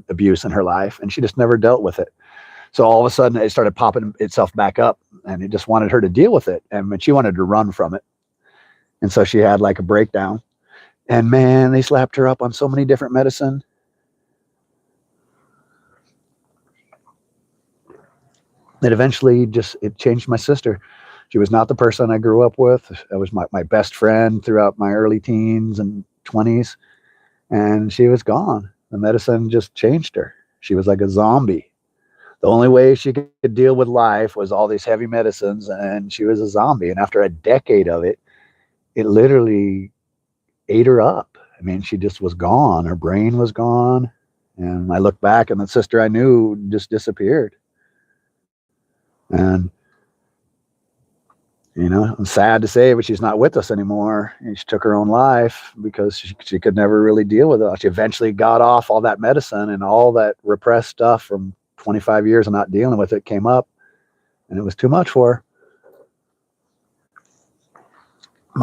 abuse in her life, and she just never dealt with it. So all of a sudden, it started popping itself back up, and it just wanted her to deal with it. And she wanted to run from it. And so she had like a breakdown. And man, they slapped her up on so many different medicine. It eventually it changed my sister. She was not the person I grew up with. That was my best friend throughout my early teens and 20s. And she was gone. The medicine just changed her. She was like a zombie. The only way she could deal with life was all these heavy medicines, and she was a zombie. And after a decade of it, it literally ate her up. I mean, she just was gone. Her brain was gone. And I look back, and the sister I knew just disappeared. And, you know, I'm sad to say, but she's not with us anymore. And she took her own life because she could never really deal with it. She eventually got off all that medicine, and all that repressed stuff from 25 years of not dealing with it came up, and it was too much for her.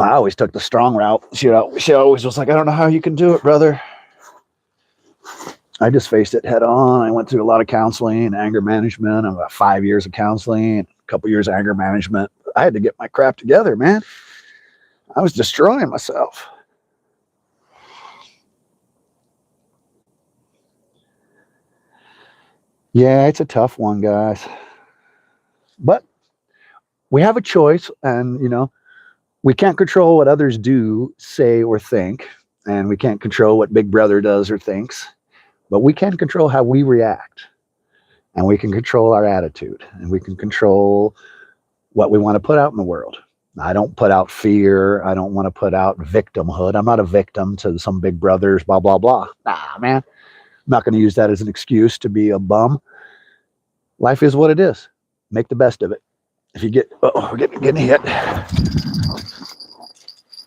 I always took the strong route. She always was like, I don't know how you can do it, brother. I just faced it head on. I went through a lot of counseling and anger management. About 5 years of counseling, a couple years of anger management. I had to get my crap together, man. I was destroying myself. Yeah, it's a tough one, guys. But we have a choice, and, you know, we can't control what others do, say, or think, and we can't control what Big Brother does or thinks, but we can control how we react, and we can control our attitude, and we can control what we want to put out in the world. I don't put out fear. I don't want to put out victimhood. I'm not a victim to some Big Brothers, blah, blah, blah. Nah, man. I'm not going to use that as an excuse to be a bum. Life is what it is. Make the best of it. If you get, we're getting hit.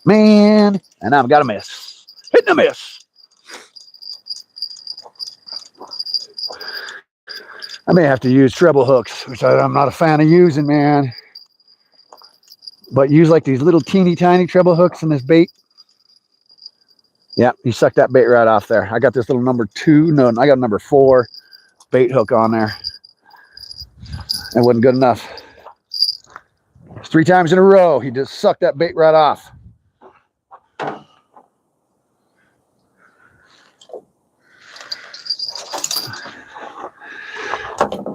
Man, and I've got a miss. Hitting a miss. I may have to use treble hooks, which I'm not a fan of using, man. But use like these little teeny tiny treble hooks in this bait. Yeah, you suck that bait right off there. I got this little number 2. No, I got a number 4 bait hook on there. It wasn't good enough. 3 times in a row, he just sucked that bait right off.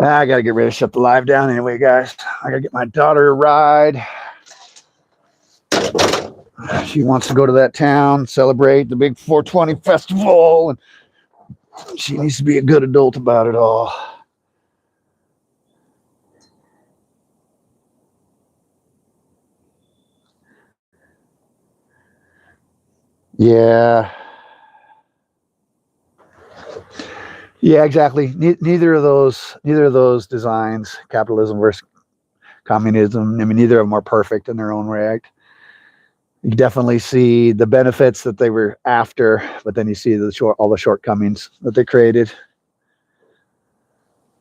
I got to get ready to shut the live down anyway, guys. I got to get my daughter a ride. She wants to go to that town, celebrate the big 420 festival, and she needs to be a good adult about it all. Yeah. Yeah, exactly. Neither of those designs, capitalism versus communism, I mean, neither of them are perfect in their own right. You definitely see the benefits that they were after, but then you see all the shortcomings that they created.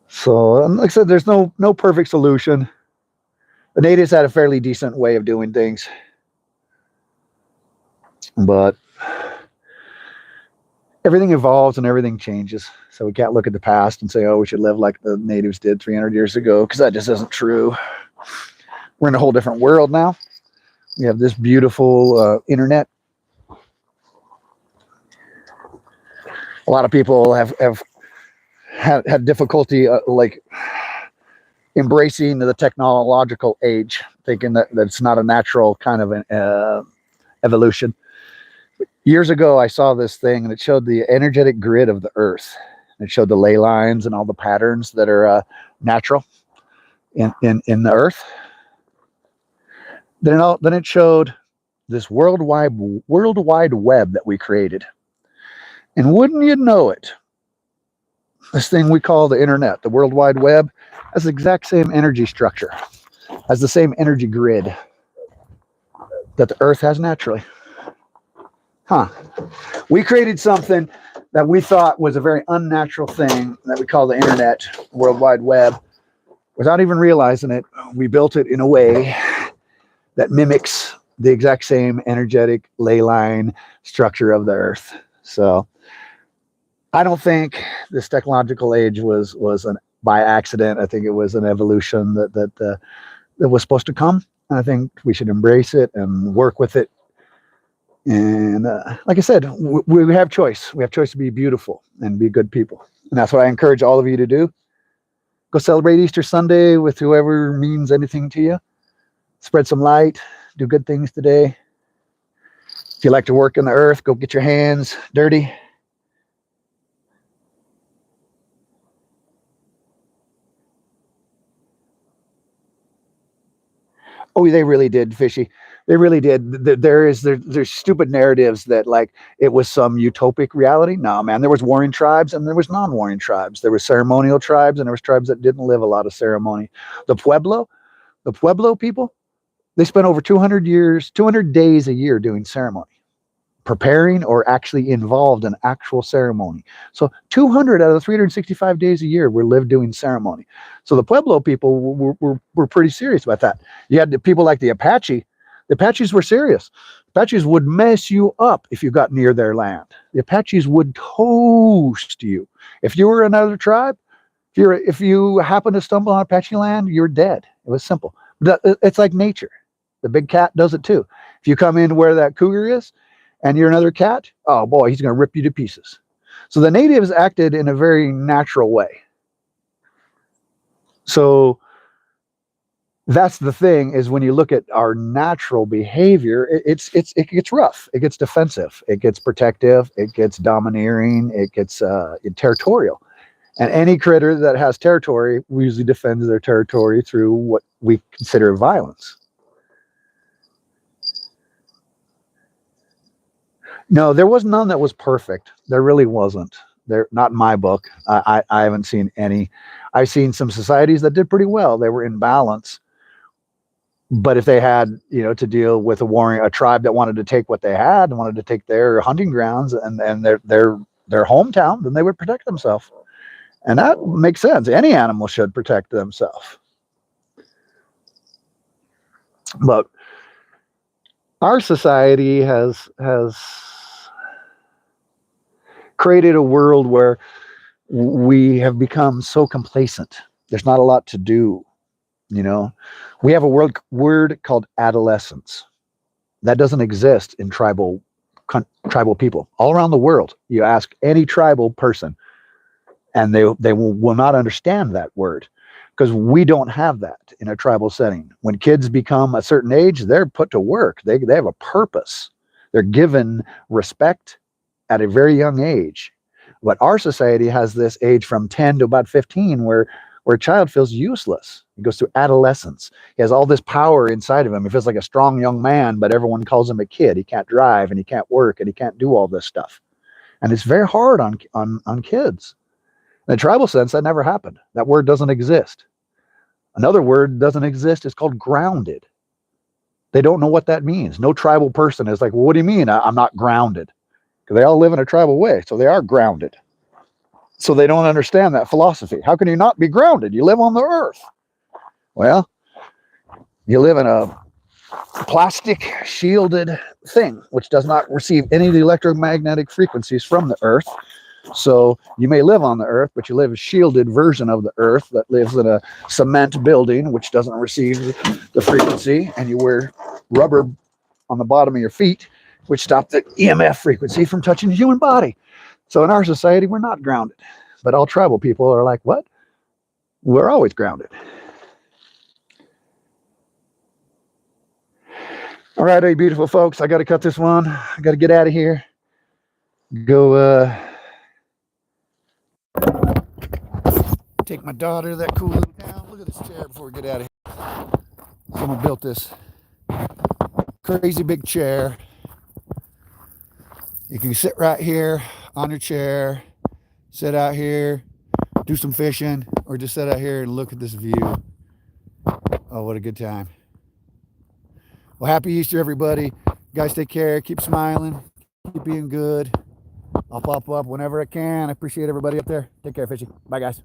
So, like I said, there's no perfect solution. The natives had a fairly decent way of doing things, but everything evolves and everything changes. So we can't look at the past and say, oh, we should live like the natives did 300 years ago, because that just isn't true. We're in a whole different world now. We have this beautiful internet. A lot of people have had difficulty like embracing the technological age, thinking that it's not a natural kind of an evolution. Years ago, I saw this thing, and it showed the energetic grid of the Earth. It showed the ley lines and all the patterns that are natural in the Earth. Then it showed this worldwide web that we created. And wouldn't you know it, this thing we call the internet, the World Wide Web, has the exact same energy structure, has the same energy grid that the Earth has naturally. Huh. We created something that we thought was a very unnatural thing that we call the internet, World Wide Web. Without even realizing it, we built it in a way that mimics the exact same energetic ley line structure of the Earth. So I don't think this technological age was by accident. I think it was an evolution that was supposed to come. And I think we should embrace it and work with it. And like I said, we have choice. We have choice to be beautiful and be good people. And that's what I encourage all of you to do. Go celebrate Easter Sunday with whoever means anything to you. Spread some light. Do good things today. If you like to work in the earth, go get your hands dirty. Oh, they really did, Fishy. They really did. There's stupid narratives that like it was some utopic reality. No, man, there was warring tribes and there was non-warring tribes. There were ceremonial tribes and there was tribes that didn't live a lot of ceremony. The Pueblo people, they spent over 200 days a year doing ceremony, preparing or actually involved in actual ceremony. So 200 out of the 365 days a year were lived doing ceremony. So the Pueblo people were pretty serious about that. You had the people like the Apache. The Apaches were serious. Apaches would mess you up if you got near their land. The Apaches would toast you. If you were another tribe, if you happen to stumble on Apache land, you're dead. It was simple. It's like nature. The big cat does it too. If you come in where that cougar is, and you're another cat, oh boy, he's going to rip you to pieces. So the natives acted in a very natural way. So that's the thing, is when you look at our natural behavior, it gets rough, it gets defensive, it gets protective, it gets domineering, it gets territorial. And any critter that has territory usually defends their territory through what we consider violence. No, there was none that was perfect. There really wasn't. There, not in my book. I haven't seen any. I've seen some societies that did pretty well. They were in balance. But if they had, to deal with a tribe that wanted to take what they had and wanted to take their hunting grounds and their hometown, then they would protect themselves. And that makes sense. Any animal should protect themselves. But our society has created a world where we have become so complacent. There's not a lot to do. We have a word called adolescence that doesn't exist in tribal people all around the world. You ask any tribal person and they will not understand that word, because we don't have that in a tribal setting. When kids become a certain age, they're put to work. They have a purpose. They're given respect at a very young age. But our society has this age from 10 to about 15 where a child feels useless. He goes through adolescence. He has all this power inside of him. He feels like a strong young man, but everyone calls him a kid. He can't drive and he can't work and he can't do all this stuff. And it's very hard on kids. In a tribal sense, that never happened. That word doesn't exist. Another word doesn't exist. It's called grounded. They don't know what that means. No tribal person is like, well, what do you mean I'm not grounded? Because they all live in a tribal way, so they are grounded. So they don't understand that philosophy. How can you not be grounded? You live on the earth. Well, you live in a plastic shielded thing, which does not receive any of the electromagnetic frequencies from the earth. So you may live on the earth, but you live a shielded version of the earth that lives in a cement building, which doesn't receive the frequency, and you wear rubber on the bottom of your feet, which stop the EMF frequency from touching the human body. So in our society, we're not grounded. But all tribal people are like, what? We're always grounded. All All right, hey, beautiful folks. I got to cut this one. I got to get out of here. Go take my daughter to that cool little town. Look at this chair before we get out of here. Someone built this crazy big chair. You can sit right here on your chair, sit out here, do some fishing, or just sit out here and look at this view. Oh, what a good time. Well, happy Easter, everybody. You guys take care. Keep smiling. Keep being good. I'll pop up whenever I can. I appreciate everybody up there. Take care, Fishy. Bye, guys.